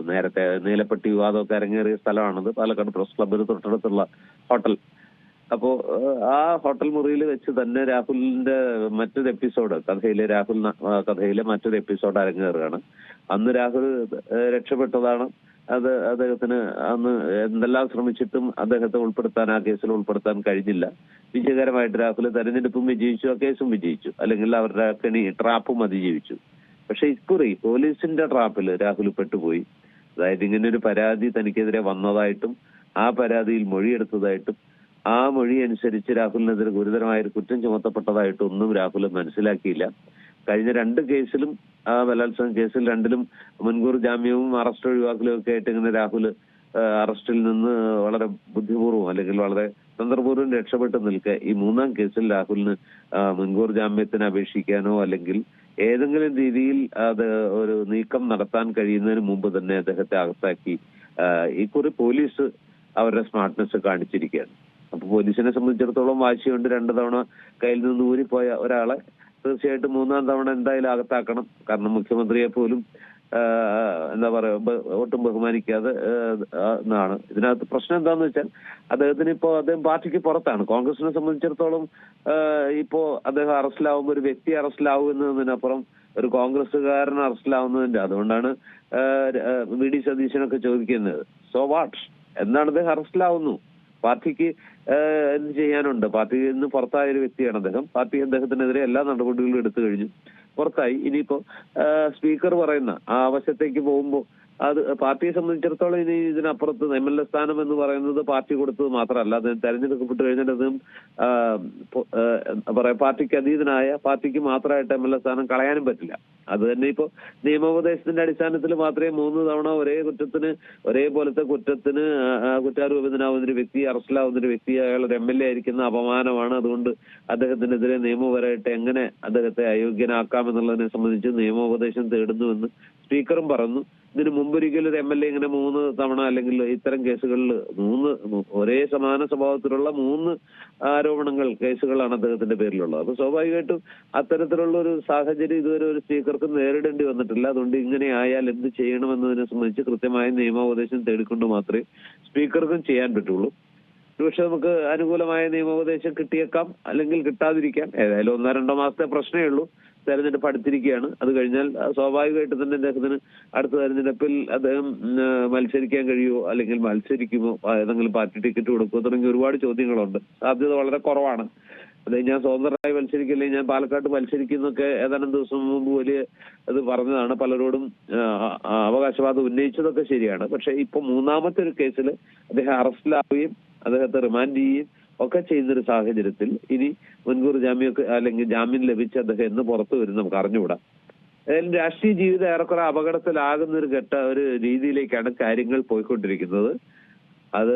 നേരത്തെ നീലപ്പെട്ടി വിവാദമൊക്കെ അരങ്ങേറിയ സ്ഥലമാണത്, പാലക്കാട് പ്രസ് ക്ലബിന് തൊട്ടടുത്തുള്ള ഹോട്ടൽ. അപ്പോ ആ ഹോട്ടൽ മുറിയിൽ വെച്ച് തന്നെ രാഹുലിന്റെ മറ്റൊരു എപ്പിസോഡ്, കഥയിലെ മറ്റൊരു എപ്പിസോഡ് അരങ്ങേറുകയാണ്. അന്ന് രാഹുൽ രക്ഷപ്പെട്ടതാണ്. അദ്ദേഹത്തിന് അന്ന് എന്തെല്ലാം ശ്രമിച്ചിട്ടും അദ്ദേഹത്തെ ആ കേസിൽ ഉൾപ്പെടുത്താൻ കഴിഞ്ഞില്ല. വിജയകരമായിട്ട് രാഹുൽ തെരഞ്ഞെടുപ്പും വിജയിച്ചു, ആ കേസും വിജയിച്ചു, അല്ലെങ്കിൽ അവരുടെ ട്രാപ്പും അതിജീവിച്ചു. പക്ഷെ ഇക്കുറി പോലീസിന്റെ ട്രാപ്പിൽ രാഹുൽ പെട്ടുപോയി. അതായത് ഇങ്ങനെ ഒരു പരാതി തനിക്കെതിരെ വന്നതായിട്ടും ആ പരാതിയിൽ മൊഴിയെടുത്തതായിട്ടും ആ മൊഴി അനുസരിച്ച് രാഹുലിനെതിരെ ഗുരുതരമായൊരു കുറ്റം ചുമത്തപ്പെട്ടതായിട്ടും ഒന്നും രാഹുൽ മനസ്സിലാക്കിയില്ല. കഴിഞ്ഞ 2 കേസിലും, ആ ബലാത്സംഗ കേസിൽ 2ലും മുൻകൂർ ജാമ്യവും അറസ്റ്റ് ഒഴിവാക്കലും ഒക്കെ ആയിട്ട് ഇങ്ങനെ രാഹുൽ അറസ്റ്റിൽ നിന്ന് വളരെ ബുദ്ധിപൂർവ്വം അല്ലെങ്കിൽ വളരെ തന്ത്രപൂർവ്വം രക്ഷപ്പെട്ട് നിൽക്കെ ഈ 3ാം കേസിൽ രാഹുലിന് മുൻകൂർ ജാമ്യത്തിന് അപേക്ഷിക്കാനോ അല്ലെങ്കിൽ ഏതെങ്കിലും രീതിയിൽ അത് ഒരു നീക്കം നടത്താൻ കഴിയുന്നതിന് മുമ്പ് തന്നെ അദ്ദേഹത്തെ അകത്താക്കി. ഇക്കുറി പോലീസ് അവരുടെ സ്മാർട്ട്നെസ് കാണിച്ചിരിക്കുകയാണ്. അപ്പൊ പോലീസിനെ സംബന്ധിച്ചിടത്തോളം വാശിയുണ്ട്. 2 തവണ കയ്യിൽ നിന്ന് ഊരിപ്പോയ ഒരാളെ തീർച്ചയായിട്ടും 3ാം തവണ എന്തായാലും അകത്താക്കണം. കാരണം മുഖ്യമന്ത്രിയെ പോലും എന്താ പറയാ ഒട്ടും ബഹുമാനിക്കാതെ എന്നാണ്. ഇതിനകത്ത് പ്രശ്നം എന്താന്ന് വെച്ചാൽ അദ്ദേഹം പാർട്ടിക്ക് പുറത്താണ്. കോൺഗ്രസിനെ സംബന്ധിച്ചിടത്തോളം ഇപ്പോ അദ്ദേഹം അറസ്റ്റിലാവുമ്പോൾ ഒരു വ്യക്തി അറസ്റ്റിലാവുന്നതിനപ്പുറം ഒരു കോൺഗ്രസ്സുകാരൻ അറസ്റ്റിലാവുന്നതിന്റെ, അതുകൊണ്ടാണ് VD സതീശനൊക്കെ ചോദിക്കുന്നത്, സോ വാട്ട്, എന്താണ് അദ്ദേഹം അറസ്റ്റിലാവുന്നു, പാർട്ടിക്ക് എന്ത് ചെയ്യാനുണ്ട്? പാർട്ടിയിൽ നിന്ന് പുറത്തായ ഒരു വ്യക്തിയാണ് അദ്ദേഹം. പാർട്ടി അദ്ദേഹത്തിനെതിരെ എല്ലാ നടപടികളും എടുത്തു കഴിഞ്ഞു, പുറത്തായി. ഇനിയിപ്പോ സ്പീക്കർ പറയുന്ന ആ വശത്തേക്ക് പോകുമ്പോൾ അത് പാർട്ടിയെ സംബന്ധിച്ചിടത്തോളം ഇനി ഇതിനപ്പുറത്ത് MLA സ്ഥാനം എന്ന് പറയുന്നത് പാർട്ടി കൊടുത്തത് മാത്രമല്ല, അദ്ദേഹം തെരഞ്ഞെടുക്കപ്പെട്ട് കഴിഞ്ഞാൽ അദ്ദേഹം പാർട്ടിക്ക് അതീതനായ, പാർട്ടിക്ക് മാത്രമായിട്ട് MLA സ്ഥാനം കളയാനും പറ്റില്ല. അത് തന്നെ ഇപ്പോ നിയമോപദേശത്തിന്റെ അടിസ്ഥാനത്തിൽ മാത്രമേ 3 തവണ ഒരേപോലത്തെ കുറ്റത്തിന് കുറ്റാരോപിതനാവുന്ന ഒരു വ്യക്തി, അറസ്റ്റിലാവുന്ന ഒരു വ്യക്തി, അയാൾ ഒരു MLA ആയിരിക്കുന്ന അപമാനമാണ്. അതുകൊണ്ട് അദ്ദേഹത്തിനെതിരെ നിയമപരമായിട്ട് എങ്ങനെ അദ്ദേഹത്തെ അയോഗ്യനാക്കാമെന്നുള്ളതിനെ സംബന്ധിച്ച് നിയമോപദേശം തേടുന്നുവെന്ന് സ്പീക്കറും പറഞ്ഞു. ഇതിന് മുമ്പൊരിക്കലും ഒരു MLA ഇങ്ങനെ 3 തവണ അല്ലെങ്കിൽ ഇത്തരം കേസുകളിൽ 3 ഒരേ സമാന സ്വഭാവത്തിലുള്ള 3 കേസുകളാണ് അദ്ദേഹത്തിന്റെ പേരിലുള്ളത്. അപ്പൊ സ്വാഭാവികമായിട്ടും അത്തരത്തിലുള്ള ഒരു സാഹചര്യം ഇതുവരെ ഒരു സ്പീക്കർക്ക് നേരിടേണ്ടി വന്നിട്ടില്ല. അതുകൊണ്ട് ഇങ്ങനെ ആയാൽ എന്ത് ചെയ്യണമെന്നതിനെ സംബന്ധിച്ച് കൃത്യമായ നിയമോപദേശം തേടിക്കൊണ്ട് മാത്രമേ സ്പീക്കർക്കും ചെയ്യാൻ പറ്റുള്ളൂ. പക്ഷെ നമുക്ക് അനുകൂലമായ നിയമോപദേശം കിട്ടിയേക്കാം, അല്ലെങ്കിൽ കിട്ടാതിരിക്കാം. ഏതായാലും 1-2 മാസത്തെ പ്രശ്നമേ ഉള്ളൂ. തെരഞ്ഞെടുപ്പ് അടുത്തിരിക്കുകയാണ്. അത് കഴിഞ്ഞാൽ സ്വാഭാവികമായിട്ട് തന്നെ അദ്ദേഹത്തിന് അടുത്ത തെരഞ്ഞെടുപ്പിൽ അദ്ദേഹം മത്സരിക്കാൻ കഴിയുമോ, അല്ലെങ്കിൽ മത്സരിക്കുമോ, ഏതെങ്കിലും പാർട്ടി ടിക്കറ്റ് കൊടുക്കുമോ തുടങ്ങിയ ഒരുപാട് ചോദ്യങ്ങളുണ്ട്. സാധ്യത വളരെ കുറവാണ്. അതായത് ഞാൻ സ്വതന്ത്രമായി മത്സരിക്കില്ലേ, ഞാൻ പാലക്കാട്ട് മത്സരിക്കുന്നൊക്കെ ഏതാനും ദിവസം മുമ്പ് വലിയ ഇത് പറഞ്ഞതാണ്. പലരോടും അവകാശവാദം ഉന്നയിച്ചതൊക്കെ ശരിയാണ്. പക്ഷെ ഇപ്പൊ മൂന്നാമത്തെ ഒരു കേസിൽ അദ്ദേഹം അറസ്റ്റിലാവുകയും അദ്ദേഹത്തെ റിമാൻഡ് ചെയ്യുകയും ഒക്കെ ചെയ്യുന്നൊരു സാഹചര്യത്തിൽ ഇനി മുൻകൂർ ജാമ്യമൊക്കെ അല്ലെങ്കിൽ ജാമ്യം ലഭിച്ച് അദ്ദേഹം എന്ന് പുറത്തു വരും നമുക്ക് അറിഞ്ഞുകൂടാ. ഏതായാലും രാഷ്ട്രീയ ജീവിതം ഏറെക്കുറെ അപകടത്തിലാകുന്ന ഒരു രീതിയിലേക്കാണ് കാര്യങ്ങൾ പോയിക്കൊണ്ടിരിക്കുന്നത്. അത്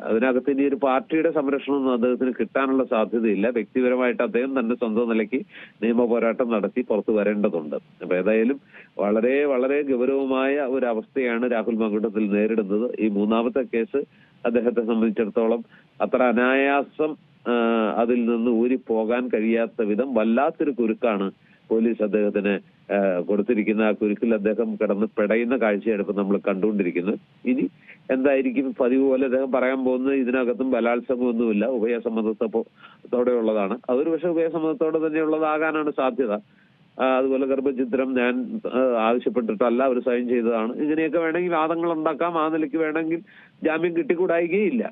അതിനകത്ത് ഇനി ഒരു പാർട്ടിയുടെ സംരക്ഷണമൊന്നും അദ്ദേഹത്തിന് കിട്ടാനുള്ള സാധ്യതയില്ല. വ്യക്തിപരമായിട്ട് അദ്ദേഹം തന്നെ സ്വന്തം നിലയ്ക്ക് നിയമ പോരാട്ടം നടത്തി പുറത്തു വരേണ്ടതുണ്ട്. അപ്പൊ ഏതായാലും വളരെ വളരെ ഗൗരവമായ ഒരു അവസ്ഥയാണ് രാഹുൽ മാങ്കൂട്ടത്തിൽ നേരിടുന്നത്. ഈ മൂന്നാമത്തെ കേസ് അദ്ദേഹത്തെ സംബന്ധിച്ചിടത്തോളം അത്ര അനായാസം അതിൽ നിന്ന് ഊരിപ്പോകാൻ കഴിയാത്ത വിധം വല്ലാത്തൊരു കുരുക്കാണ് പോലീസ് അദ്ദേഹത്തിന് കൊടുത്തിരിക്കുന്ന. ആ കുരുക്കിൽ അദ്ദേഹം കിടന്ന് പിടയുന്ന കാഴ്ചയാണ് ഇപ്പൊ നമ്മൾ കണ്ടുകൊണ്ടിരിക്കുന്നത്. ഇനി എന്തായിരിക്കും പതിവ് പോലെ അദ്ദേഹം പറയാൻ പോകുന്നത്? ഇതിനകത്തും ബലാത്സംഗമൊന്നുമില്ല, ഉഭയസമ്മതത്തോടെ ഉള്ളതാണ്. അതൊരു പക്ഷെ ഉഭയസമ്മതത്തോടെ തന്നെയുള്ളതാകാനാണ് സാധ്യത. അതുപോലെ ഗർഭചിത്രം ഞാൻ ആവശ്യപ്പെട്ടിട്ടല്ല, അവർ സൈൻ ചെയ്തതാണ്. ഇങ്ങനെയൊക്കെ വേണമെങ്കിൽ വാദങ്ങൾ ഉണ്ടാക്കാം. ആ നിലയ്ക്ക് വേണമെങ്കിൽ ജാമ്യം കിട്ടിക്കൂടായികയില്ല.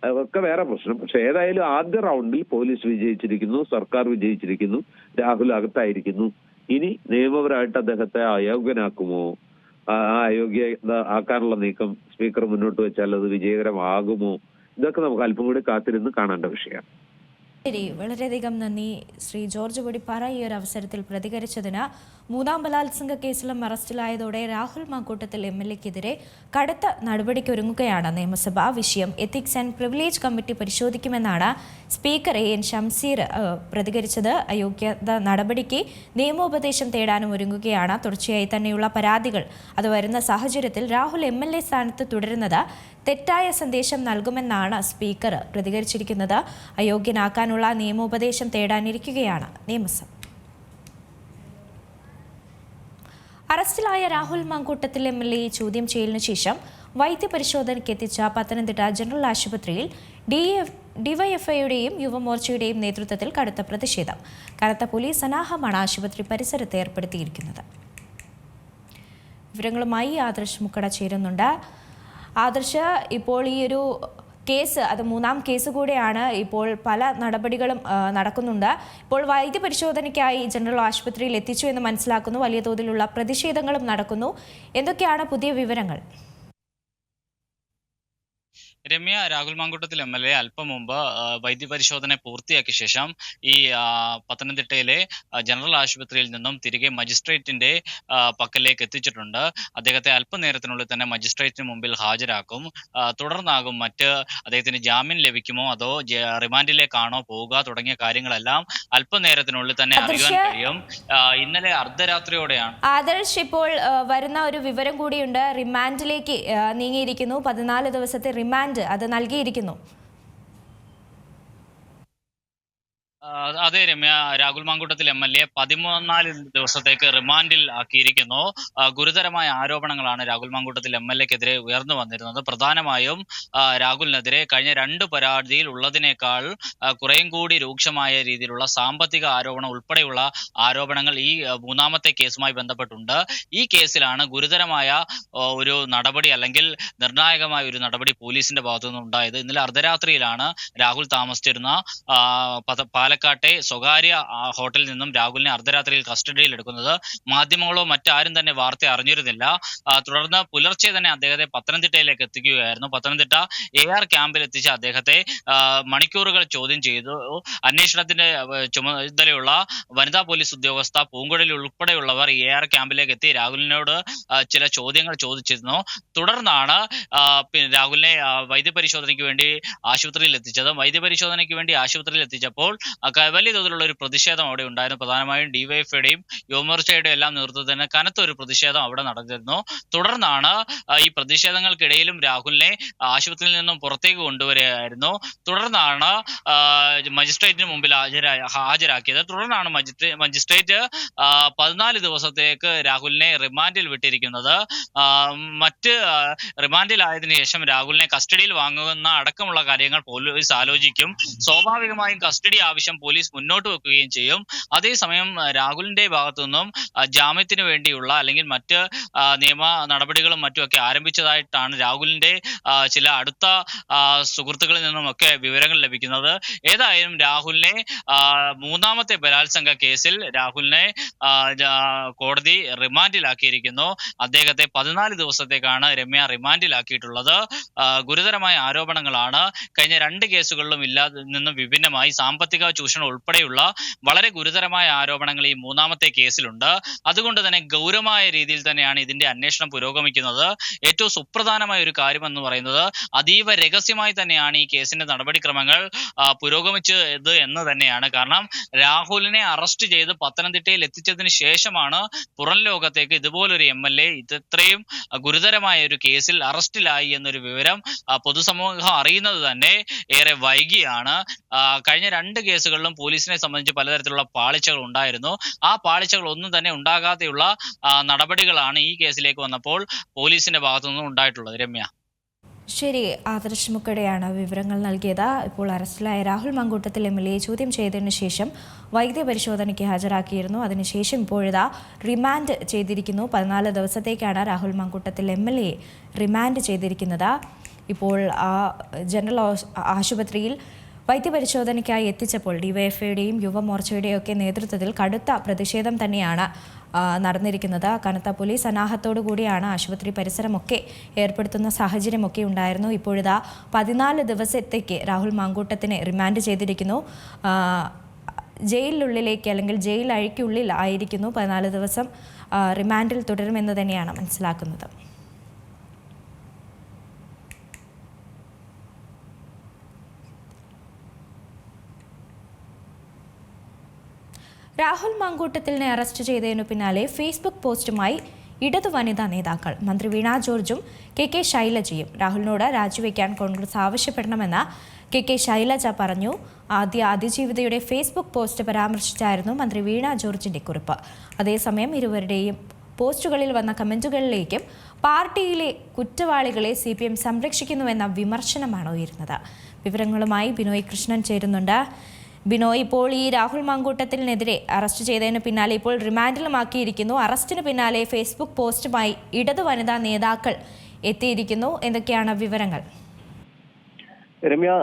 അതൊക്കെ വേറെ പ്രശ്നം. പക്ഷെ ഏതായാലും ആദ്യ റൗണ്ടിൽ പോലീസ് വിജയിച്ചിരിക്കുന്നു, സർക്കാർ വിജയിച്ചിരിക്കുന്നു, രാഹുൽ അകത്തായിരിക്കുന്നു. ഇനി നിയമപരമായിട്ട് അദ്ദേഹത്തെ അയോഗ്യനാക്കുമോ, ആ അയോഗ്യത ആക്കാനുള്ള നീക്കം സ്പീക്കർ മുന്നോട്ട് വെച്ചാൽ അത് വിജയകരമാകുമോ, ഇതൊക്കെ നമുക്ക് അല്പം കൂടി കാത്തിരുന്ന് കാണേണ്ട വിഷയമാണ്. ശരി, വളരെയധികം നന്ദി ശ്രീ ജോർജ് പൊടിപ്പാറ ഈ ഒരു അവസരത്തിൽ പ്രതികരിച്ചതിന്. മൂന്നാം ബലാത്സംഗ കേസിലും അറസ്റ്റിലായതോടെ രാഹുൽ മാങ്കൂട്ടത്തിൽ MLA-ക്കെതിരെ കടുത്ത നടപടിക്കൊരുങ്ങുകയാണ് നിയമസഭ. വിഷയം എത്തിക്സ് ആൻഡ് പ്രിവിലേജ് കമ്മിറ്റി പരിശോധിക്കുമെന്നാണ് സ്പീക്കർ AN ഷംസീർ പ്രതികരിച്ചത്. അയോഗ്യത നടപടിക്ക് നിയമോപദേശം തേടാനും ഒരുങ്ങുകയാണ്. തുടർച്ചയായി തന്നെയുള്ള പരാതികൾ അത് വരുന്ന സാഹചര്യത്തിൽ രാഹുൽ MLA സ്ഥാനത്ത് തുടരുന്നത് തെറ്റായ സന്ദേശം നൽകുമെന്നാണ് സ്പീക്കർ പ്രതികരിച്ചിരിക്കുന്നത്. അയോഗ്യനാക്കാനുള്ള നിയമോപദേശം തേടാനിരിക്കുകയാണ് നിയമസഭ. അറസ്റ്റിലായ രാഹുൽ മാങ്കൂട്ടത്തിൽ MLA ചോദ്യം ചെയ്യലിനു ശേഷം വൈദ്യപരിശോധനയ്ക്ക് എത്തിച്ച പത്തനംതിട്ട ജനറൽ ആശുപത്രിയിൽ ഡിവൈഎഫ്ഐയുടെയും യുവമോർച്ചയുടെയും നേതൃത്വത്തിൽ കടുത്ത പ്രതിഷേധം. കനത്ത പോലീസ് സന്നാഹമാണ് ആശുപത്രി പരിസരത്ത് ഏർപ്പെടുത്തിയിരിക്കുന്നത്. വിവരങ്ങളുമായി ആദർശ് മുക്കട ചേരുന്നുണ്ട്. ആദർശ്, ഇപ്പോൾ ഈ ഒരു കേസ് അത് മൂന്നാം കേസ് കൂടെയാണ്. ഇപ്പോൾ പല നടപടികളും നടക്കുന്നുണ്ട്. ഇപ്പോൾ വൈദ്യപരിശോധനയ്ക്കായി ജനറൽ ആശുപത്രിയിൽ എത്തിച്ചു എന്ന് മനസ്സിലാക്കുന്നു. വലിയ തോതിലുള്ള പ്രതിഷേധങ്ങളും നടക്കുന്നു. എന്തൊക്കെയാണ് പുതിയ വിവരങ്ങൾ? രമ്യ, രാഹുൽ മാങ്കൂട്ടത്തിൽ MLA അല്പം മുമ്പ് വൈദ്യപരിശോധന പൂർത്തിയാക്കിയ ശേഷം ഈ പത്തനംതിട്ടയിലെ ജനറൽ ആശുപത്രിയിൽ നിന്നും തിരികെ മജിസ്ട്രേറ്റിന്റെ പക്കലേക്ക് എത്തിച്ചിട്ടുണ്ട്. അദ്ദേഹത്തെ അല്പനേരത്തിനുള്ളിൽ തന്നെ മജിസ്ട്രേറ്റിന് മുമ്പിൽ ഹാജരാക്കും. തുടർന്നാകും അദ്ദേഹത്തിന് ജാമ്യം ലഭിക്കുമോ അതോ റിമാൻഡിലേക്കാണോ പോവുക തുടങ്ങിയ കാര്യങ്ങളെല്ലാം അല്പനേരത്തിനുള്ളിൽ തന്നെ അറിയാൻ കഴിയും. ഇന്നലെ അർദ്ധരാത്രിയോടെയാണ് ആദർശ്, ഇപ്പോൾ വരുന്ന ഒരു വിവരം കൂടിയുണ്ട്. റിമാൻഡിലേക്ക് നീങ്ങിയിരിക്കുന്നു. 14 ദിവസത്തെ റിമാൻഡ് അത് നൽകിയിരിക്കുന്നു. അതെ രമ്യ, രാഹുൽ മാങ്കൂട്ടത്തിൽ MLA 14 ദിവസത്തേക്ക് റിമാൻഡിൽ ആക്കിയിരിക്കുന്നു. ഗുരുതരമായ ആരോപണങ്ങളാണ് രാഹുൽ മാങ്കൂട്ടത്തിൽ MLA-ക്കെതിരെ ഉയർന്നു വന്നിരുന്നത്. പ്രധാനമായും രാഹുലിനെതിരെ കഴിഞ്ഞ 2 പരാതിയിൽ ഉള്ളതിനേക്കാൾ കുറേയും കൂടി രൂക്ഷമായ രീതിയിലുള്ള സാമ്പത്തിക ആരോപണം ഉൾപ്പെടെയുള്ള ആരോപണങ്ങൾ ഈ മൂന്നാമത്തെ കേസുമായി ബന്ധപ്പെട്ടുണ്ട്. ഈ കേസിലാണ് ഗുരുതരമായ ഒരു നടപടി അല്ലെങ്കിൽ നിർണായകമായ ഒരു നടപടി പോലീസിന്റെ ഭാഗത്തു നിന്നുണ്ടായത്. ഇന്നലെ അർദ്ധരാത്രിയിലാണ് രാഹുൽ താമസിച്ചിരുന്ന പാലക്കാട്ടെ സ്വകാര്യ ഹോട്ടലിൽ നിന്നും രാഹുലിനെ അർദ്ധരാത്രിയിൽ കസ്റ്റഡിയിൽ എടുക്കുന്നത്. മാധ്യമങ്ങളോ മറ്റാരും തന്നെ വാർത്ത അറിഞ്ഞിരുന്നില്ല. തുടർന്ന് പുലർച്ചെ തന്നെ അദ്ദേഹത്തെ പത്തനംതിട്ടയിലേക്ക് എത്തിക്കുകയായിരുന്നു. പത്തനംതിട്ട AR ക്യാമ്പിൽ എത്തിച്ച അദ്ദേഹത്തെ മണിക്കൂറുകൾ ചോദ്യം ചെയ്തു. അന്വേഷണത്തിന്റെ ചുമതലയുള്ള വനിതാ പോലീസ് ഉദ്യോഗസ്ഥ പൂങ്കുഴലി ഉൾപ്പെടെയുള്ളവർ AR ക്യാമ്പിലേക്ക് എത്തി രാഹുലിനോട് ചില ചോദ്യങ്ങൾ ചോദിച്ചിരുന്നു. തുടർന്നാണ് രാഹുലിനെ വൈദ്യപരിശോധനയ്ക്ക് വേണ്ടി ആശുപത്രിയിൽ എത്തിച്ചത്. വൈദ്യപരിശോധനയ്ക്ക് വേണ്ടി ആശുപത്രിയിൽ എത്തിച്ചപ്പോൾ വലിയ തോതിലുള്ള ഒരു പ്രതിഷേധം അവിടെ ഉണ്ടായിരുന്നു. പ്രധാനമായും ഡിവൈഎഫ്ഐയുടെയും യുവമോർച്ചയുടെയും എല്ലാം നേതൃത്വത്തിൽ തന്നെ കനത്ത ഒരു പ്രതിഷേധം അവിടെ നടന്നിരുന്നു. തുടർന്നാണ് ഈ പ്രതിഷേധങ്ങൾക്കിടയിലും രാഹുലിനെ ആശുപത്രിയിൽ നിന്നും പുറത്തേക്ക് കൊണ്ടുവരികയായിരുന്നു. തുടർന്നാണ് മജിസ്ട്രേറ്റിന് മുമ്പിൽ ഹാജരാക്കിയത്. തുടർന്നാണ് മജിസ്ട്രേറ്റ് 14 ദിവസത്തേക്ക് രാഹുലിനെ റിമാൻഡിൽ വിട്ടിരിക്കുന്നത്. റിമാൻഡിലായതിനു ശേഷം രാഹുലിനെ കസ്റ്റഡിയിൽ വാങ്ങുന്ന അടക്കമുള്ള കാര്യങ്ങൾ പോലീസ് ആലോചിക്കും. സ്വാഭാവികമായും കസ്റ്റഡി ആവശ്യം ആവശ്യം പോലീസ് മുന്നോട്ട് വെക്കുകയും ചെയ്യും. അതേസമയം രാഹുലിന്റെ ഭാഗത്തു നിന്നും ജാമ്യത്തിന് വേണ്ടിയുള്ള അല്ലെങ്കിൽ മറ്റ് നിയമ നടപടികളും മറ്റുമൊക്കെ ആരംഭിച്ചതായിട്ടാണ് രാഹുലിന്റെ ചില അടുത്ത സുഹൃത്തുക്കളിൽ നിന്നുമൊക്കെ വിവരങ്ങൾ ലഭിക്കുന്നത്. ഏതായാലും രാഹുലിനെ മൂന്നാമത്തെ ബലാത്സംഗ കേസിൽ രാഹുലിനെ കോടതി റിമാൻഡിലാക്കിയിരിക്കുന്നു. അദ്ദേഹത്തെ 14 ദിവസത്തേക്കാണ് രമ്യ റിമാൻഡിലാക്കിയിട്ടുള്ളത്. ഗുരുതരമായ ആരോപണങ്ങളാണ്. കഴിഞ്ഞ 2 കേസുകളിലും നിന്നും വിഭിന്നമായി സാമ്പത്തിക ചൂഷണം ഉൾപ്പെടെയുള്ള വളരെ ഗുരുതരമായ ആരോപണങ്ങൾ ഈ മൂന്നാമത്തെ കേസിലുണ്ട്. അതുകൊണ്ട് തന്നെ ഗൗരവമായ രീതിയിൽ തന്നെയാണ് ഇതിന്റെ അന്വേഷണം പുരോഗമിക്കുന്നത്. ഏറ്റവും സുപ്രധാനമായ ഒരു കാര്യം എന്ന് പറയുന്നത് അതീവ രഹസ്യമായി തന്നെയാണ് ഈ കേസിന്റെ നടപടിക്രമങ്ങൾ പുരോഗമിച്ചത് എന്ന് തന്നെയാണ്. കാരണം രാഹുലിനെ അറസ്റ്റ് ചെയ്ത് പത്തനംതിട്ടയിൽ എത്തിച്ചതിന് ശേഷമാണ് പുറം ലോകത്തേക്ക് ഇതുപോലൊരു MLA ഇത്രയും ഗുരുതരമായ ഒരു കേസിൽ അറസ്റ്റിലായി എന്നൊരു വിവരം പൊതുസമൂഹം അറിയുന്നത് തന്നെ ഏറെ വൈകിയാണ്. കഴിഞ്ഞ 2 കേസുകളിലും പോലീസിനെ സംബന്ധിച്ച് പലതരത്തിലുള്ള പാളിച്ചകൾ ഉണ്ടായിരുന്നു. ആ പാളിച്ചകൾ ഒന്നും തന്നെ ഉണ്ടാകാതെയുള്ള നടപടികളാണ് ഈ കേസിലേക്ക് വന്നപ്പോൾ പോലീസിന്റെ ഭാഗത്തുനിന്നും ഉണ്ടായിട്ടുള്ളത്. രമ്യ. ശരി, ആദർശ് മുക്കടെയാണ് വിവരങ്ങൾ നൽകിയത്. ഇപ്പോൾ അറസ്റ്റിലായ രാഹുൽ മങ്കൂട്ടത്തിൽ MLA ചോദ്യം ചെയ്തതിനു ശേഷം വൈദ്യ പരിശോധനയ്ക്ക് ഹാജരാക്കിയിരുന്നു. അതിനുശേഷം ഇപ്പോഴിതാ റിമാൻഡ് ചെയ്തിരിക്കുന്നു. 14 ദിവസത്തേക്കാണ് രാഹുൽ മങ്കൂട്ടത്തിൽ MLA റിമാൻഡ് ചെയ്തിരിക്കുന്നത്. ഇപ്പോൾ ജനറൽ ആശുപത്രിയിൽ വൈദ്യപരിശോധനയ്ക്കായി എത്തിച്ചപ്പോൾ ഡിവൈഎഫ്ഐയുടെയും യുവമോർച്ചയുടെയും ഒക്കെ നേതൃത്വത്തിൽ കടുത്ത പ്രതിഷേധം തന്നെയാണ് നടന്നിരിക്കുന്നത്. കനത്ത പോലീസ് സന്നാഹത്തോടു കൂടിയാണ് ആശുപത്രി പരിസരമൊക്കെ ഏർപ്പെടുത്തുന്ന സാഹചര്യമൊക്കെ ഉണ്ടായിരുന്നു. ഇപ്പോഴിതാ 14 ദിവസത്തേക്ക് രാഹുൽ മാങ്കൂട്ടത്തിനെ റിമാൻഡ് ചെയ്തിരിക്കുന്നു. ജയിലിനുള്ളിലേക്ക് അല്ലെങ്കിൽ ജയിൽ അഴിക്കുള്ളിൽ ആയിരിക്കുന്നു. 14 ദിവസം റിമാൻഡിൽ തുടരുമെന്ന് തന്നെയാണ് മനസ്സിലാക്കുന്നത്. രാഹുൽ മാങ്കൂട്ടത്തിലിനെ അറസ്റ്റ് ചെയ്തതിനു പിന്നാലെ ഫേസ്ബുക്ക് പോസ്റ്റുമായി ഇടതു വനിതാ നേതാക്കൾ മന്ത്രി വീണ ജോർജും KK ശൈലജയും രാഹുലിനോട് രാജിവെക്കാൻ കോൺഗ്രസ് ആവശ്യപ്പെടണമെന്ന് KK ശൈലജ പറഞ്ഞു. ആദ്യ അതിജീവിതയുടെ ഫേസ്ബുക്ക് പോസ്റ്റ് പരാമർശിച്ചായിരുന്നു മന്ത്രി വീണ ജോർജിന്റെ കുറിപ്പ്. അതേസമയം ഇരുവരുടെയും പോസ്റ്റുകളിൽ വന്ന കമന്റുകളിലേക്കും പാർട്ടിയിലെ കുറ്റവാളികളെ CPM സംരക്ഷിക്കുന്നുവെന്ന വിമർശനമാണ് ഉയരുന്നത്. വിവരങ്ങളുമായി ബിനോയ് കൃഷ്ണൻ ചേരുന്നുണ്ട്. ബിനോയ്, ഇപ്പോൾ ഈ രാഹുൽ മാങ്കൂട്ടത്തിനെതിരെ അറസ്റ്റ് ചെയ്തതിന് പിന്നാലെ ഇപ്പോൾ റിമാൻഡിലുമാക്കിയിരിക്കുന്നു. അറസ്റ്റിന് പിന്നാലെ ഫേസ്ബുക്ക് പോസ്റ്റുമായി ഇടതു വനിതാ നേതാക്കൾ എത്തിയിരിക്കുന്നു. എന്തൊക്കെയാണ് വിവരങ്ങൾ? രമ്യ,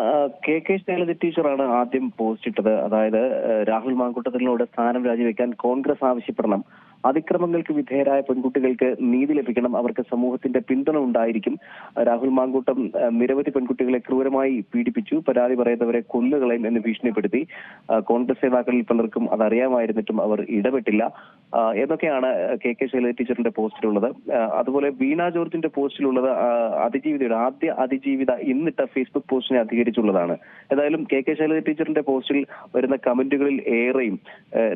KK ശൈലജ ടീച്ചറാണ് ആദ്യം പോസ്റ്റ് ഇട്ടത്. അതായത് രാഹുൽ മാങ്കൂട്ടത്തിനോട് സ്ഥാനം രാജിവെക്കാൻ കോൺഗ്രസ് ആവശ്യപ്പെടണം, അതിക്രമങ്ങൾക്ക് വിധേയരായ പെൺകുട്ടികൾക്ക് നീതി ലഭിക്കണം, അവർക്ക് സമൂഹത്തിന്റെ പിന്തുണ ഉണ്ടായിരിക്കും. രാഹുൽ മാങ്കൂട്ടം നിരവധി പെൺകുട്ടികളെ ക്രൂരമായി പീഡിപ്പിച്ചു, പരാതി പറയുന്നവരെ കൊല്ലുകളയും എന്ന് ഭീഷണിപ്പെടുത്തി. കോൺഗ്രസ് നേതാക്കളിൽ പലർക്കും അതറിയാമായിരുന്നിട്ടും അവർ ഇടപെട്ടില്ല എന്നൊക്കെയാണ് KK ശൈലജ ടീച്ചറിന്റെ പോസ്റ്റിലുള്ളത്. അതുപോലെ വീണ ജോർജിന്റെ പോസ്റ്റിലുള്ളത് അതിജീവിതയുടെ ആദ്യ അതിജീവിത ഇന്നിട്ട ഫേസ്ബുക്ക് പോസ്റ്റിനെ അധികരിച്ചുള്ളതാണ്. ഏതായാലും KK ശൈലജ ടീച്ചറിന്റെ പോസ്റ്റിൽ വരുന്ന കമന്റുകളിൽ ഏറെയും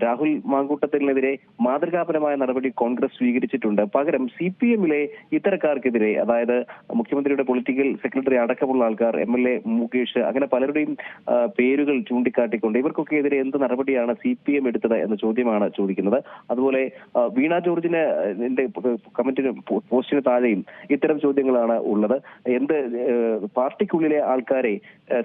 രാഹുൽ മാങ്കൂട്ടത്തിനെതിരെ മാതൃകാപരമായ നടപടി കോൺഗ്രസ് സ്വീകരിച്ചിട്ടുണ്ട്. പകരം CPM-ലെ ഇത്തരക്കാർക്കെതിരെ, അതായത് മുഖ്യമന്ത്രിയുടെ പൊളിറ്റിക്കൽ സെക്രട്ടറി അടക്കമുള്ള ആൾക്കാർ, MLA മുകേഷ്, അങ്ങനെ പലരുടെയും പേരുകൾ ചൂണ്ടിക്കാട്ടിക്കൊണ്ട് ഇവർക്കൊക്കെ എതിരെ എന്ത് നടപടിയാണ് CPM എടുത്തത് എന്ന ചോദ്യമാണ് ചോദിക്കുന്നത്. അതുപോലെ വീണ ജോർജിന് കമന്റിന് പോസ്റ്റിന് താഴെയും ഇത്തരം ചോദ്യങ്ങളാണ് ഉള്ളത്. എന്ത് പാർട്ടിക്കുള്ളിലെ ആൾക്കാരെ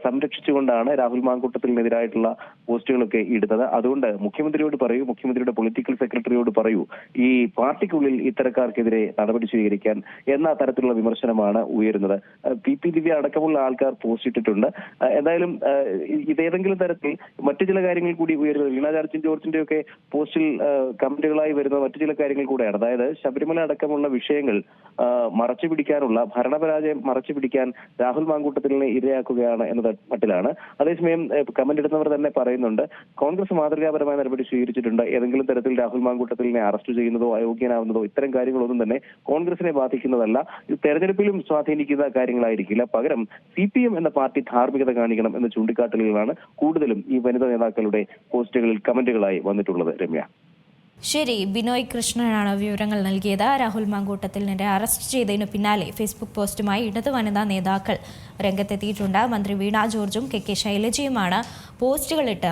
സംരക്ഷിച്ചുകൊണ്ടാണ് രാഹുൽ മാങ്കൂട്ടത്തിനെതിരായിട്ടുള്ള പോസ്റ്റുകളൊക്കെ ഇടുന്നത്? അതുകൊണ്ട് മുഖ്യമന്ത്രിയോട് പറയൂ, മുഖ്യമന്ത്രിയുടെ പൊളിറ്റിക്കൽ സെക്രട്ടറിയോട് പറയൂ, ഈ പാർട്ടിക്കുള്ളിൽ ഇത്തരക്കാർക്കെതിരെ നടപടി സ്വീകരിക്കാൻ എന്ന തരത്തിലുള്ള വിമർശനമാണ് ഉയരുന്നത്. PP ദിവ്യ അടക്കമുള്ള ആൾക്കാർ പോസ്റ്റ് ഇട്ടിട്ടുണ്ട്. എന്തായാലും ഇതേതെങ്കിലും തരത്തിൽ മറ്റു ചില കാര്യങ്ങൾ കൂടി ഉയരുന്നത് വീണ ജോർജിന്റെ ഒക്കെ പോസ്റ്റിൽ കമന്റുകളായി വരുന്ന മറ്റു ചില കാര്യങ്ങൾ കൂടെയാണ്. അതായത് ശബരിമല അടക്കമുള്ള വിഷയങ്ങൾ മറച്ചുപിടിക്കാനുള്ള ഭരണപരാജയം മറച്ചുപിടിക്കാൻ രാഹുൽ മാങ്കൂട്ടത്തിനെ ഇരയാക്കുകയാണ് എന്ന മട്ടിലാണ്. അതേസമയം കമന്റ് ഇടുന്നവർ തന്നെ പറയുന്നുണ്ട്, കോൺഗ്രസ് മാതൃകാപരമായ നടപടി സ്വീകരിച്ചിട്ടുണ്ട്, ഏതെങ്കിലും തരത്തിൽ രാഹുൽ മാങ്കൂട്ടത്തിനെ അറസ്റ്റ് ചെയ്യുന്നതോ അയോഗ്യനാവുന്നതോ ഇത്തരം കാര്യങ്ങളൊന്നും തന്നെ കോൺഗ്രസിനെ ബാധിക്കുന്നതല്ല, ഇത് തെരഞ്ഞെടുപ്പിലും സ്വാധീനിക്കുന്ന കാര്യങ്ങളായിരിക്കില്ല. പകരം CPM എന്ന പാർട്ടി ധാർമ്മികത കാണിക്കണം എന്ന ചൂണ്ടിക്കാട്ടലുകളാണ് കൂടുതലും ഈ വനിതാ നേതാക്കളുടെ പോസ്റ്റുകളിൽ കമന്റുകളായി വന്നിട്ടുള്ളത്. രമ്യ. ശരി, ബിനോയ് കൃഷ്ണനാണ് വിവരങ്ങൾ നൽകിയത്. രാഹുൽ മാങ്കൂട്ടത്തിലിനെ അറസ്റ്റ് ചെയ്തതിനു പിന്നാലെ ഫേസ്ബുക്ക് പോസ്റ്റുമായി ഇടതു വനിതാ നേതാക്കൾ രംഗത്തെത്തിയിട്ടുണ്ട്. മന്ത്രി വീണ ജോർജും KK ശൈലജയുമാണ് പോസ്റ്റുകളിട്ട്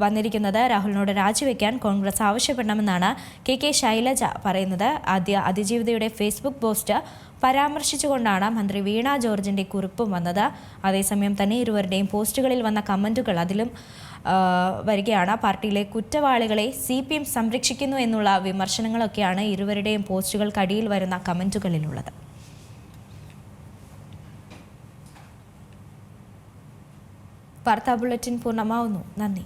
വന്നിരിക്കുന്നത്. രാഹുലിനോട് രാജിവെക്കാൻ കോൺഗ്രസ് ആവശ്യപ്പെടണമെന്നാണ് KK ശൈലജ പറയുന്നത്. ആദ്യ അതിജീവിതയുടെ ഫേസ്ബുക്ക് പോസ്റ്റ് പരാമർശിച്ചുകൊണ്ടാണ് മന്ത്രി വീണ ജോർജിന്റെ കുറിപ്പും വന്നത്. അതേസമയം തന്നെ ഇരുവരുടെയും പോസ്റ്റുകളിൽ വന്ന കമന്റുകൾ, അതിലും വരികയാണ്. പാർട്ടിയിലെ കുറ്റവാളികളെ CPM സംരക്ഷിക്കുന്നു എന്നുള്ള വിമർശനങ്ങളൊക്കെയാണ് ഇരുവരുടെയും പോസ്റ്റുകൾക്കടിയിൽ വരുന്ന കമന്റുകളിലുള്ളത്. വാർത്താ ബുള്ളറ്റിൻ പൂർണ്ണമാവുന്നു. നന്ദി.